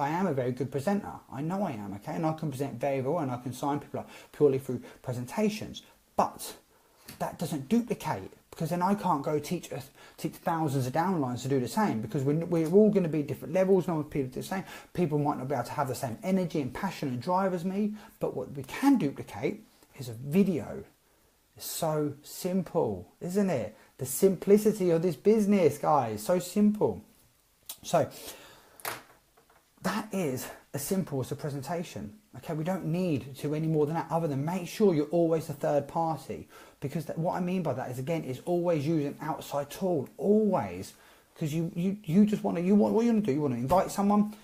Speaker 1: am a very good presenter. I know I am, okay? And I can present very well, and I can sign people up purely through presentations. But that doesn't duplicate, because then I can't go teach thousands of downlines to do the same, because we're all going to be different levels. No people do the same. People might not be able to have the same energy and passion and drive as me, but what we can duplicate is a video. It's so simple, isn't it? The simplicity of this business, guys, so simple. So that is as simple as a presentation. Okay, we don't need to any more than that, other than make sure you're always a third party, because what I mean by that is, again, is always use an outside tool, always, because you just want to, what you want to do, you want to invite someone,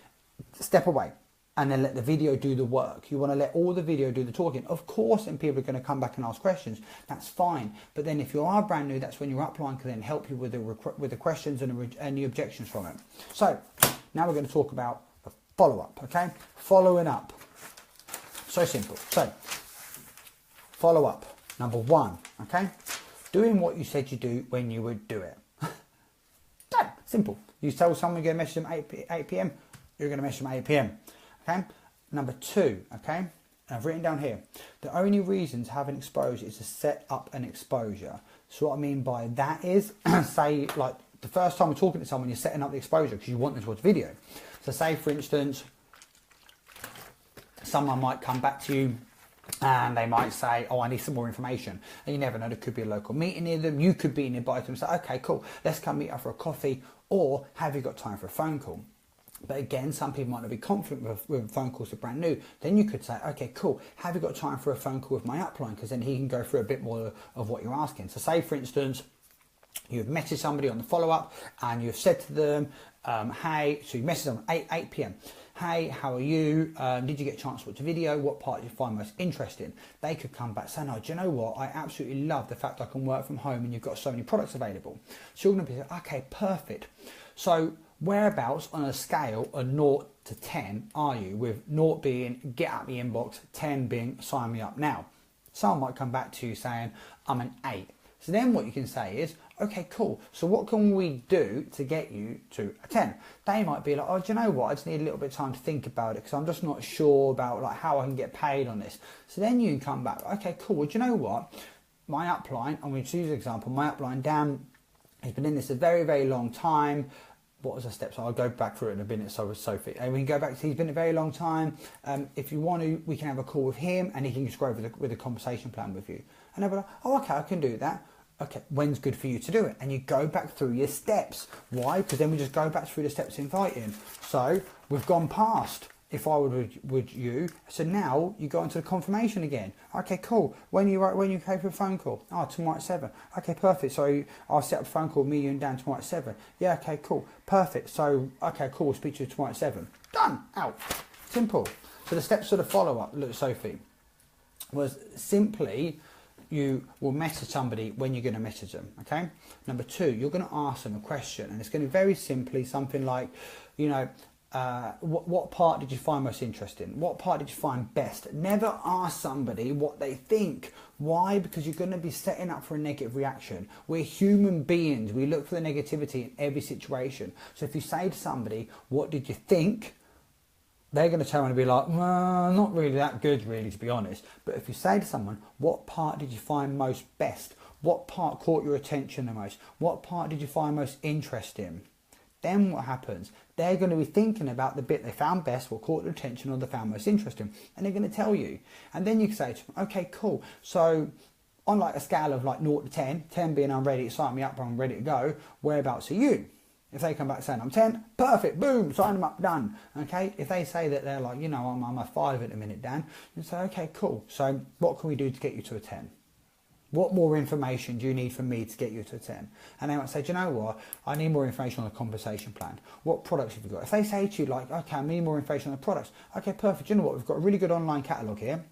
Speaker 1: step away, and then let the video do the work. You want to let all the video do the talking. Of course, and people are going to come back and ask questions. That's fine. But then if you are brand new, that's when your upline can then help you with the questions and the objections from it. So now we're going to talk about the follow-up, okay? Following up. So simple. So follow up. Number one, okay? Doing what you said you do when you would do it. Done. Simple. You tell someone you're going to message them 8 p.m., you're going to message them 8 p.m. Okay. Number two, okay, and I've written down here, the only reason to have an exposure is to set up an exposure. So what I mean by that is, say, like the first time you're talking to someone, you're setting up the exposure because you want them to watch video. So say, for instance, someone might come back to you and they might say, oh, I need some more information. And you never know, there could be a local meeting near them. You could be invited to them and say, okay, cool, let's come meet up for a coffee, or have you got time for a phone call? But again, some people might not be confident with phone calls that are brand new. Then you could say, okay, cool, have you got time for a phone call with my upline? Because then he can go through a bit more of what you're asking. So say, for instance, you've messaged somebody on the follow-up and you've said to them, hey, so you message them at 8 p.m. Hey, how are you? Did you get a chance to watch the video? What part did you find most interesting? They could come back saying, oh, do you know what? I absolutely love the fact I can work from home and you've got so many products available. So you're going to be like, okay, perfect. So whereabouts on a scale of 0 to 10 are you, with 0 being get out the inbox, 10 being sign me up now? Someone might come back to you saying, I'm an 8. So then what you can say is, okay, cool. So what can we do to get you to a 10? They might be like, oh, do you know what? I just need a little bit of time to think about it because I'm just not sure about like how I can get paid on this. So then you can come back, okay, cool. Well, do you know what? My upline, I'm going to use an example. My upline, Dan, has been in this a very, very long time. What was the steps? I'll go back through it in a minute. So with Sophie, and we can go back to, he's been a very long time. If you want to, we can have a call with him and he can just go over with a conversation plan with you. And they'll be like, oh, okay, I can do that. Okay, when's good for you to do it? And you go back through your steps. Why? Because then we just go back through the steps inviting. So we've gone past if I would you. So now you go into the confirmation again. Okay, cool. When you pay for a phone call? Oh, tomorrow at 7. Okay, perfect. So I'll set up a phone call, me, you and Dan tomorrow at 7. Yeah, okay, cool. Perfect. So, okay, cool. We'll speak to you tomorrow at 7. Done. Out. Simple. So the steps of the follow-up, look, Sophie, was simply you will message somebody when you're going to message them, okay? Number two, you're going to ask them a question, and it's going to be very simply something like, you know, what part did you find most interesting? What part did you find best? Never ask somebody what they think. Why? Because you're going to be setting up for a negative reaction. We're human beings. We look for the negativity in every situation. So if you say to somebody, what did you think? They're going to turn around and be like, well, not really that good, really, to be honest. But if you say to someone, what part did you find most best? What part caught your attention the most? What part did you find most interesting? Then what happens? They're going to be thinking about the bit they found best, what caught their attention, or they found most interesting. And they're going to tell you. And then you can say to them, okay, cool. So on like a scale of like 0 to 10, 10 being I'm ready to sign me up, I'm ready to go, whereabouts are you? If they come back saying I'm 10, perfect, boom, sign them up, done. Okay, if they say that they're like, you know, I'm a 5 at the minute, Dan, you say, okay, cool. So what can we do to get you to a 10? What more information do you need from me to get you to a 10? And they might say, do you know what? I need more information on the conversation plan. What products have you got? If they say to you like, okay, I need more information on the products. Okay, perfect. Do you know what? We've got a really good online catalogue here.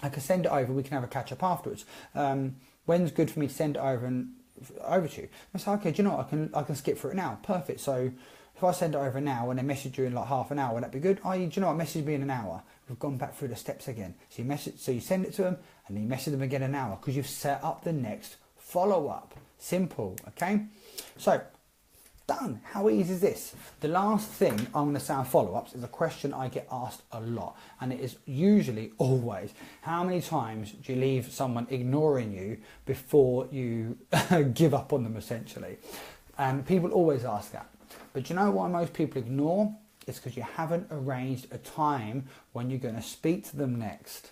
Speaker 1: I can send it over. We can have a catch up afterwards. When's good for me to send it over to you? I say, okay, do you know what? I can skip through it now. Perfect. So if I send it over now and they message you in like half an hour, would that be good? Oh, do you know what? Message me in an hour. We've gone back through the steps again. So you send it to them and then you message them again in an hour because you've set up the next follow-up. Simple, okay? So Done. How easy is this? The last thing I'm going to say on follow-ups is a question I get asked a lot, and it is usually always, how many times do you leave someone ignoring you before you give up on them, essentially? And people always ask that. But you know why most people ignore? It's because you haven't arranged a time when you're going to speak to them next.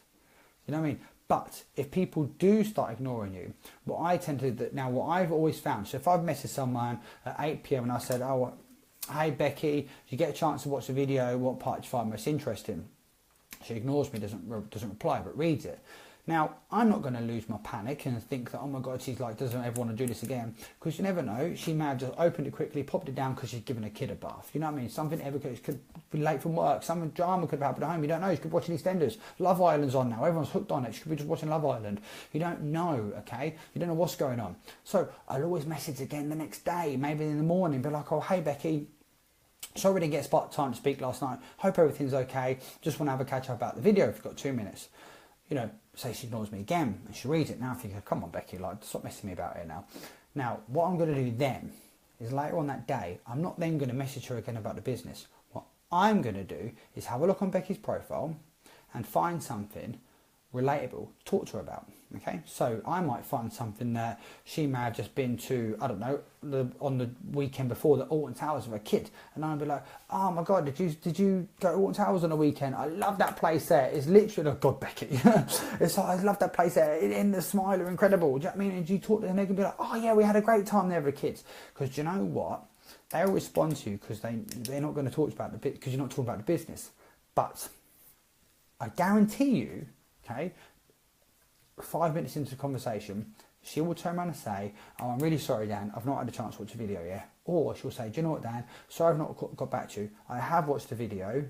Speaker 1: You know what I mean? But if people do start ignoring you, what I tend to do, now what I've always found, so if I've messaged someone at 8 p.m. and I said, oh, hey Becky, do you get a chance to watch the video? What part do you find most interesting? She ignores me, doesn't reply, but reads it. Now, I'm not going to lose my panic and think that, oh my God, she's like, doesn't ever want to do this again. Because you never know, she may have just opened it quickly, popped it down because she's given a kid a bath. You know what I mean? Something ever could be late from work. Some drama could happen at home. You don't know. She could be watching EastEnders. Love Island's on now. Everyone's hooked on it. She could be just watching Love Island. You don't know, okay? You don't know what's going on. So I'll always message again the next day, maybe in the morning, be like, oh, hey, Becky, sorry we didn't get time to speak last night. Hope everything's okay. Just want to have a catch up about the video if you've got 2 minutes. You know, say she ignores me again and she reads it. Now I think, come on, Becky, like, stop messing me about it now. Now, what I'm going to do then is later on that day, I'm not then going to message her again about the business. What I'm going to do is have a look on Becky's profile and find something relatable to talk to her about. Okay, so I might find something that she may have just been to, I don't know, on the weekend before, the Alton Towers with a kid, and I'll be like, oh my God, did you go to Alton Towers on the weekend? I love that place there. It's literally, oh God, Becky, it's like, I love that place there. In the Smiler, incredible. Do you know what I mean? And you talk to them, they can be like, oh yeah, we had a great time there with the kids. Because you know what? They'll respond to you because they're not going to talk about the bit because you're not talking about the business. But I guarantee you, okay, 5 minutes into the conversation, she will turn around and say, oh, I'm really sorry, Dan, I've not had a chance to watch the video yet. Or she'll say, do you know what, Dan, sorry I've not got back to you. I have watched the video,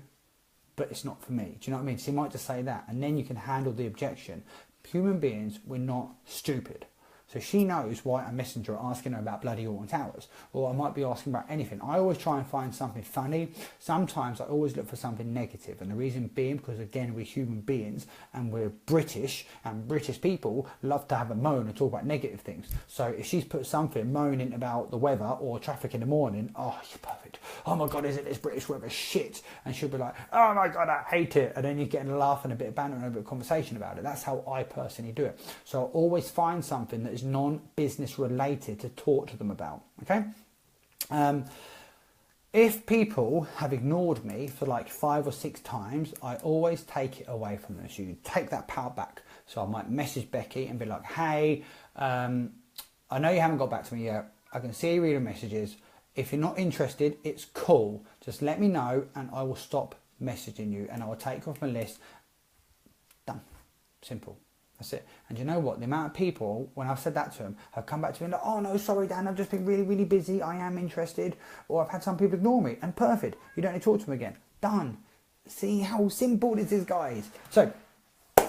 Speaker 1: but it's not for me. Do you know what I mean? She might just say that, and then you can handle the objection. Human beings, we're not stupid. So she knows why I'm messaging her asking her about bloody Alton Towers, or I might be asking about anything. I always try and find something funny. Sometimes I always look for something negative, and the reason being because, again, we're human beings and we're British, and British people love to have a moan and talk about negative things. So if she's put something moaning about the weather or traffic in the morning, oh, you're perfect. Oh my God, isn't this British weather shit? And she'll be like, oh my God, I hate it. And then you're getting a laugh and a bit of banter and a bit of conversation about it. That's how I personally do it. So I always find something that is non-business related to talk to them about. Okay. If people have ignored me for like 5 or 6 times, I always take it away from them. So you take that power back. So I might message Becky and be like, hey, I know you haven't got back to me yet. I can see you reading messages. If you're not interested, it's cool. Just let me know and I will stop messaging you and I will take you off my list. Done. Simple. That's it. And you know what? The amount of people, when I've said that to them, have come back to me and like, oh no, sorry Dan, I've just been really, really busy. I am interested. Or I've had some people ignore me. And perfect. You don't need to talk to them again. Done. See how simple this is, guys. So, I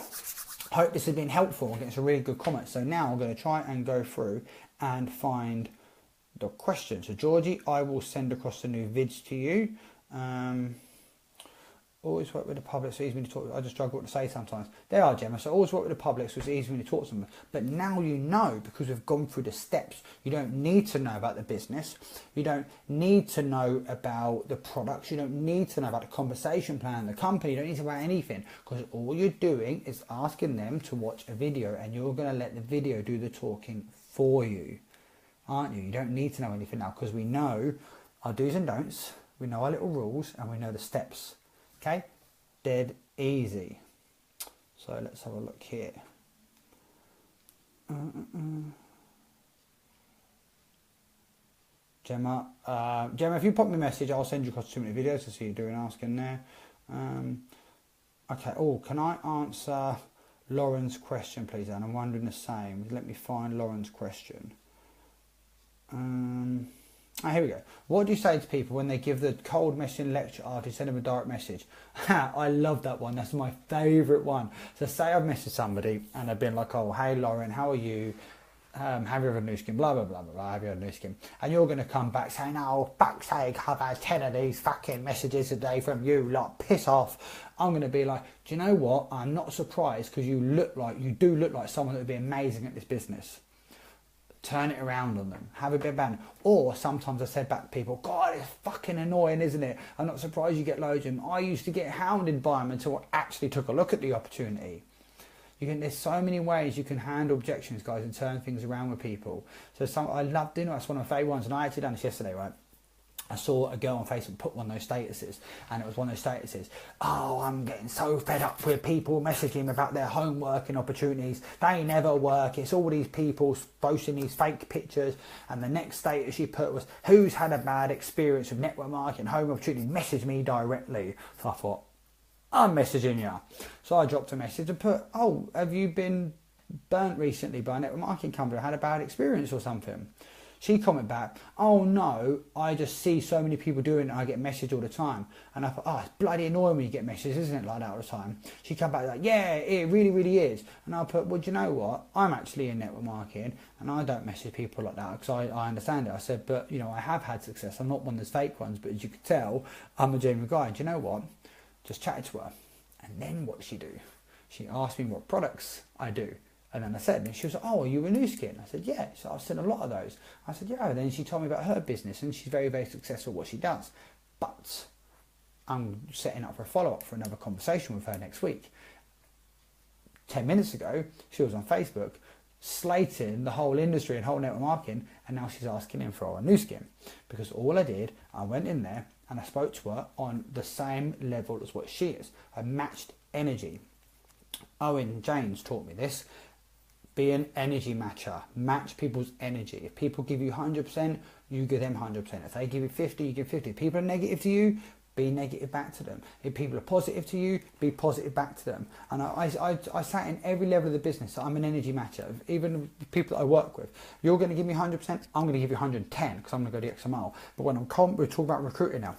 Speaker 1: hope this has been helpful. I'm getting some really good comments. So now I'm going to try and go through and find the question. So Georgie, I will send across the new vids to you. Always work with the public, so it's easy to talk. I just struggle what to say sometimes. They are, Gemma. So always work with the public, so it's easy to talk to them. But now you know, because we've gone through the steps. You don't need to know about the business. You don't need to know about the products. You don't need to know about the conversation plan, the company. You don't need to know about anything, because all you're doing is asking them to watch a video, and you're going to let the video do the talking for you, aren't you? You don't need to know anything now, because we know our do's and don'ts. We know our little rules, and we know the steps. Okay, dead easy. So let's have a look here. Gemma, Gemma, if you pop me a message, I'll send you across 2 minute videos to see you doing asking there. Okay. Oh, can I answer Lauren's question, please? And I'm wondering the same. Let me find Lauren's question. Here we go. What do you say to people when they give the cold messaging lecture after you send them a direct message? I love that one. That's my favourite one. So say I've messaged somebody and they've been like, oh, hey Lauren, how are you? Have you ever had new skin? Blah, blah, blah, blah, blah. Have you had new skin? And you're going to come back saying, oh, fuck's sake, I've had 10 of these fucking messages a day from you lot. Piss off. I'm going to be like, do you know what? I'm not surprised because you do look like someone that would be amazing at this business. turn it around on them, have a bit of banter. Or sometimes I said back to people, God, it's fucking annoying, isn't it? I'm not surprised you get loads of them. I used to get hounded by them until I actually took a look at the opportunity. There's so many ways you can handle objections, guys, and turn things around with people. So I love doing it. That's one of my favourite ones, and I actually done this yesterday, right? I saw a girl on Facebook put one of those statuses, and it was one of those statuses, oh, I'm getting so fed up with people messaging about their home working opportunities. They never work. It's all these people posting these fake pictures. And the next status she put was, who's had a bad experience with network marketing, home opportunity? Message me directly. So I thought, I'm messaging you. So I dropped a message and put, oh, have you been burnt recently by a network marketing company or had a bad experience or something? She commented back, oh no, I just see so many people doing it and I get messaged all the time. And I thought, oh, it's bloody annoying when you get messages, isn't it, like that all the time? She came back like, yeah, it really, really is. And I put, well, do you know what? I'm actually in network marketing and I don't message people like that because I understand it. I said, but, I have had success. I'm not one of those fake ones, but as you can tell, I'm a genuine guy. And do you know what? Just chatted to her. And then what did she do? She asked me what products I do. And then I said, and she was like, oh, are you a new skin? I said, yeah. So I've seen a lot of those. I said, yeah. And then she told me about her business and she's very, very successful at what she does. But I'm setting up for a follow-up for another conversation with her next week. 10 minutes ago, she was on Facebook slating the whole industry and whole network marketing, and now she's asking him for a new skin. Because all I did, I went in there and I spoke to her on the same level as what she is. I matched energy. Owen James taught me this. Be an energy matcher. Match people's energy. If people give you 100%, you give them 100%. If they give you 50, you give 50. If people are negative to you, be negative back to them. If people are positive to you, be positive back to them. And I sat in every level of the business. So I'm an energy matcher. Even the people that I work with, you're going to give me 100%, I'm going to give you 110 because I'm going to go the extra mile. But when we're talking about recruiting now.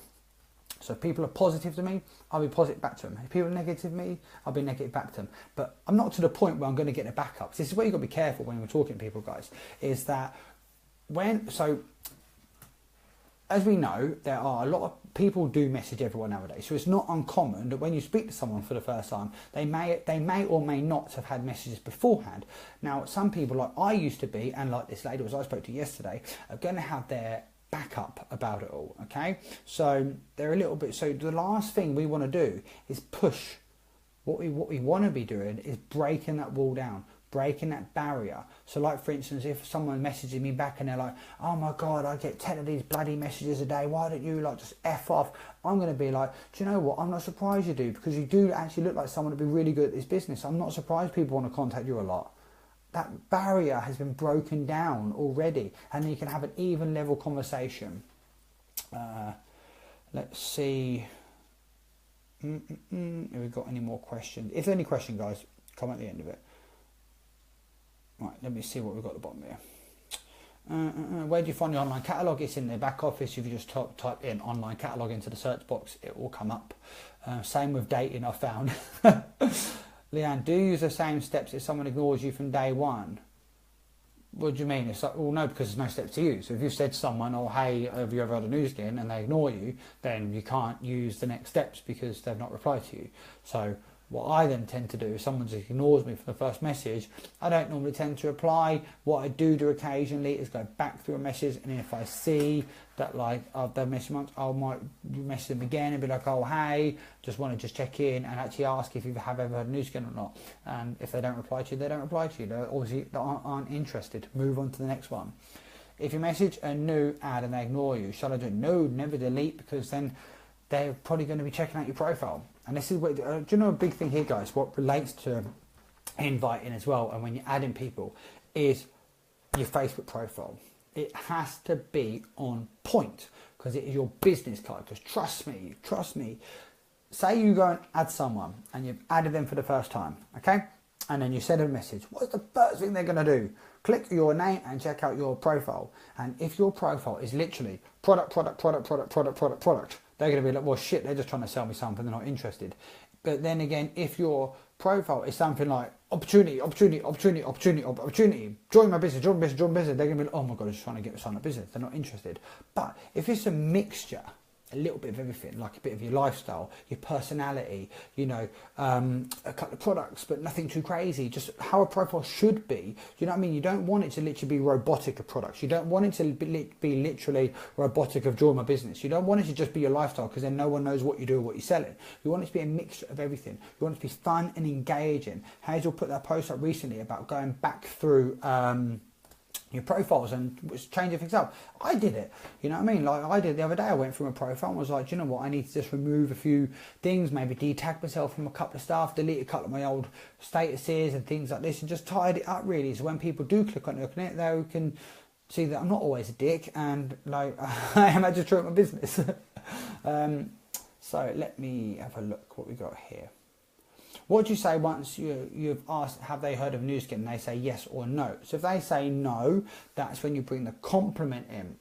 Speaker 1: So if people are positive to me, I'll be positive back to them. If people are negative to me, I'll be negative back to them. But I'm not to the point where I'm going to get a backup. This is where you've got to be careful when you're talking to people, guys, is that as we know, there are a lot of people do message everyone nowadays. So it's not uncommon that when you speak to someone for the first time, they may or may not have had messages beforehand. Now, some people, like I used to be, and like this lady was I spoke to yesterday, are going to have their backup about it all. Okay, so they're a little bit. So the last thing we want to do is push. What we want to be doing is breaking that wall down, breaking that barrier. So like for instance, if someone messages me back and they're like, oh my God, I get 10 of these bloody messages a day, why don't you like just F off? I'm going to be like, do you know what, I'm not surprised you do, because you do actually look like someone to be really good at this business. I'm not surprised people want to contact you a lot. That barrier has been broken down already, and you can have an even level conversation. Let's see. Have we got any more questions? If there's any question, guys, comment at the end of it. Right, let me see what we've got at the bottom here. Where do you find the online catalogue? It's in the back office. If you just type in online catalogue into the search box, it will come up. Same with dating, I found. Leanne, do you use the same steps if someone ignores you from day one? What do you mean? It's like, well, no, because there's no steps to use. So if you've said to someone, oh, hey, have you ever had a new skin, and they ignore you, then you can't use the next steps because they've not replied to you. So what I then tend to do, if someone just ignores me for the first message, I don't normally tend to reply. What I do occasionally is go back through a message, and if I see that like I've done message once, I might message them again and be like, oh hey, just want to check in and actually ask if you have ever had a new skin or not. And if they don't reply to you, they don't reply to you. They obviously aren't interested. Move on to the next one. If you message a new ad and they ignore you, shall I do it? No, never delete, because then they're probably going to be checking out your profile. And this is what, do you know a big thing here, guys, what relates to inviting as well, and when you're adding people, is your Facebook profile. It has to be on point, because it is your business card. Because trust me, say you go and add someone and you've added them for the first time, okay? And then you send them a message. What's the first thing they're going to do? Click your name and check out your profile. And if your profile is literally product, they're going to be like, well, shit, they're just trying to sell me something, they're not interested. But then again, if your profile is something like opportunity, join my business, they're going to be like, oh my God, I'm just trying to get a sign up business. They're not interested. But if it's a mixture a little bit of everything, like a bit of your lifestyle, your personality, you know, a couple of products, but nothing too crazy, just how a profile should be. You know what I mean? You don't want it to literally be robotic of products. You don't want it to be literally robotic of drawing my business. You don't want it to just be your lifestyle, because then no one knows what you do or what you're selling. You want it to be a mixture of everything. You want it to be fun and engaging. Hazel put that post up recently about going back through your profiles and changing things up. I did it, you know what I mean? Like I did the other day, I went through my profile and was like, do you know what, I need to just remove a few things, maybe detag myself from a couple of stuff, delete a couple of my old statuses and things like this, and just tied it up really, so when people do click on it, they can see that I'm not always a dick, and like I am just true at my business. So let me have a look what we got here. What do you say once you've asked, have they heard of Nu Skin, and they say yes or no? So if they say no, that's when you bring the compliment in.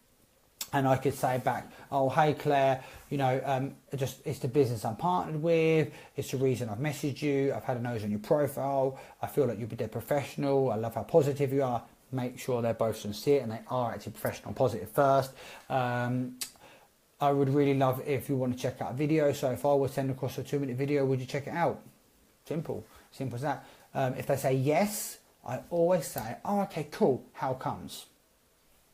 Speaker 1: And I could say back, oh, hey Claire, you know, it's the business I'm partnered with, it's the reason I've messaged you, I've had a nose on your profile, I feel like you'll be dead professional, I love how positive you are. Make sure they're both sincere and they are actually professional and positive first. I would really love if you want to check out a video, so if I was send across a 2-minute video, would you check it out? Simple as that. If they say yes, I always say, oh, okay, cool, how comes?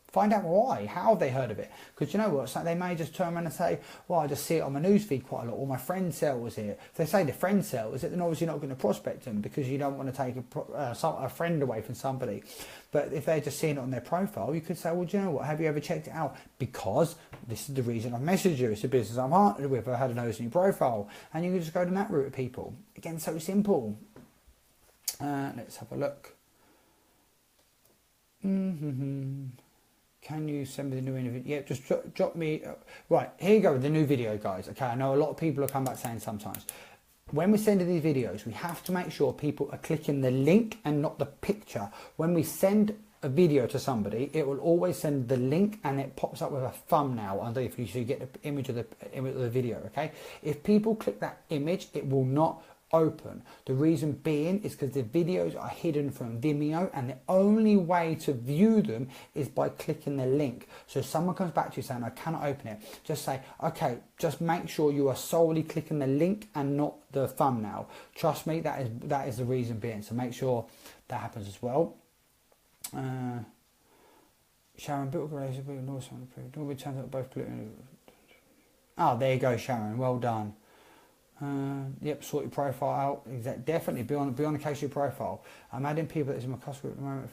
Speaker 1: Find out why, how have they heard of it? Because you know what, so they may just turn around and say, well, I just see it on my newsfeed quite a lot, or my friend sells it. If they say the friend sells it, then obviously you're not going to prospect them, because you don't want to take a friend away from somebody. But if they're just seeing it on their profile, you could say, well, do you know what, have you ever checked it out? Because this is the reason I've messaged you, it's a business I'm partnered with, I had a nose in your profile. And you can just go down that route with people. Again, so simple. Let's have a look. Can you send me the new interview? Yeah, just drop me. Right, here you go with the new video, guys. Okay, I know a lot of people have come back saying sometimes, when we're sending these videos, we have to make sure people are clicking the link and not the picture. When we send a video to somebody, it will always send the link and it pops up with a thumbnail underneath, so you get the image of the video, okay? If people click that image, it will not open. The reason being is because the videos are hidden from Vimeo, and the only way to view them is by clicking the link. So if someone comes back to you saying I cannot open it, just say, okay, just make sure you are solely clicking the link and not the thumbnail. Trust me, that is the reason being, so make sure that happens as well. Sharon, built a relationship with North Sound approved. All turns out both gluten. Oh, there you go, Sharon, well done. Yep, sort your profile out. Definitely be on the case of your profile. I'm adding people that's in my customer at the moment.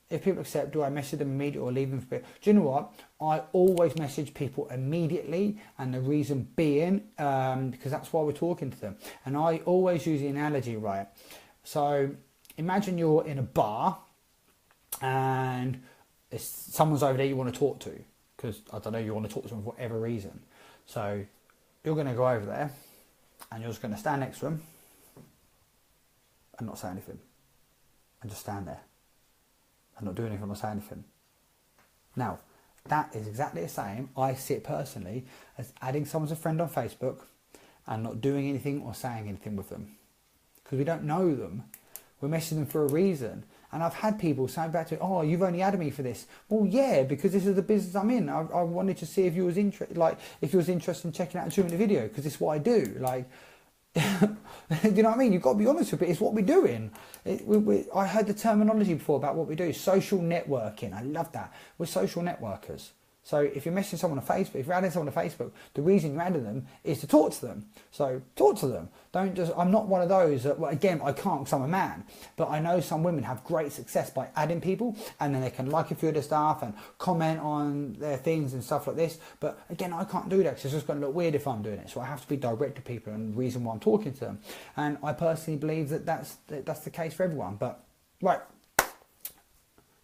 Speaker 1: If people accept, do I message them immediately or leave them for a bit? Do you know what? I always message people immediately, and the reason being because that's why we're talking to them. And I always use the analogy, right? So imagine you're in a bar and someone's over there you want to talk to, because I don't know, you want to talk to them for whatever reason. So you're going to go over there and you're just going to stand next to them and not say anything, and just stand there and not do anything, not say anything. Now, that is exactly the same, I see it personally, as adding someone as a friend on Facebook and not doing anything or saying anything with them. Because we don't know them, we're messaging them for a reason. And I've had people say back to, oh, you've only added me for this. Well, yeah, because this is the business I'm in. I wanted to see if you was interested, in checking out a 2-minute video, because it's what I do. Like, do you know what I mean? You've got to be honest with it. It's what we're doing. I heard the terminology before about what we do. Social networking. I love that. We're social networkers. So if you're messaging someone on Facebook, if you're adding someone on Facebook, the reason you're adding them is to talk to them. So talk to them. Don't just, I'm not one of those that, well, again, I can't because I'm a man, but I know some women have great success by adding people, and then they can like a few of their stuff and comment on their things and stuff like this. But again, I can't do that because it's just going to look weird if I'm doing it. So I have to be direct to people, and the reason why I'm talking to them. And I personally believe that that's the case for everyone. But right,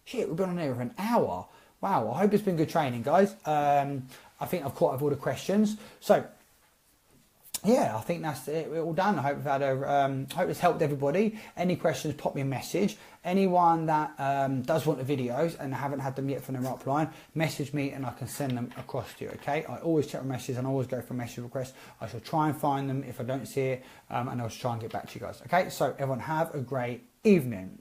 Speaker 1: shit, we've been on here for an hour. Wow, I hope it's been good training, guys. I think I've caught up all the questions. So, yeah, I think that's it. We're all done. I hope we've had hope it's helped everybody. Any questions, pop me a message. Anyone that does want the videos and haven't had them yet from their upline, message me and I can send them across to you, okay? I always check my messages and I always go for message requests. I shall try and find them if I don't see it, and I'll try and get back to you guys, okay? So, everyone have a great evening.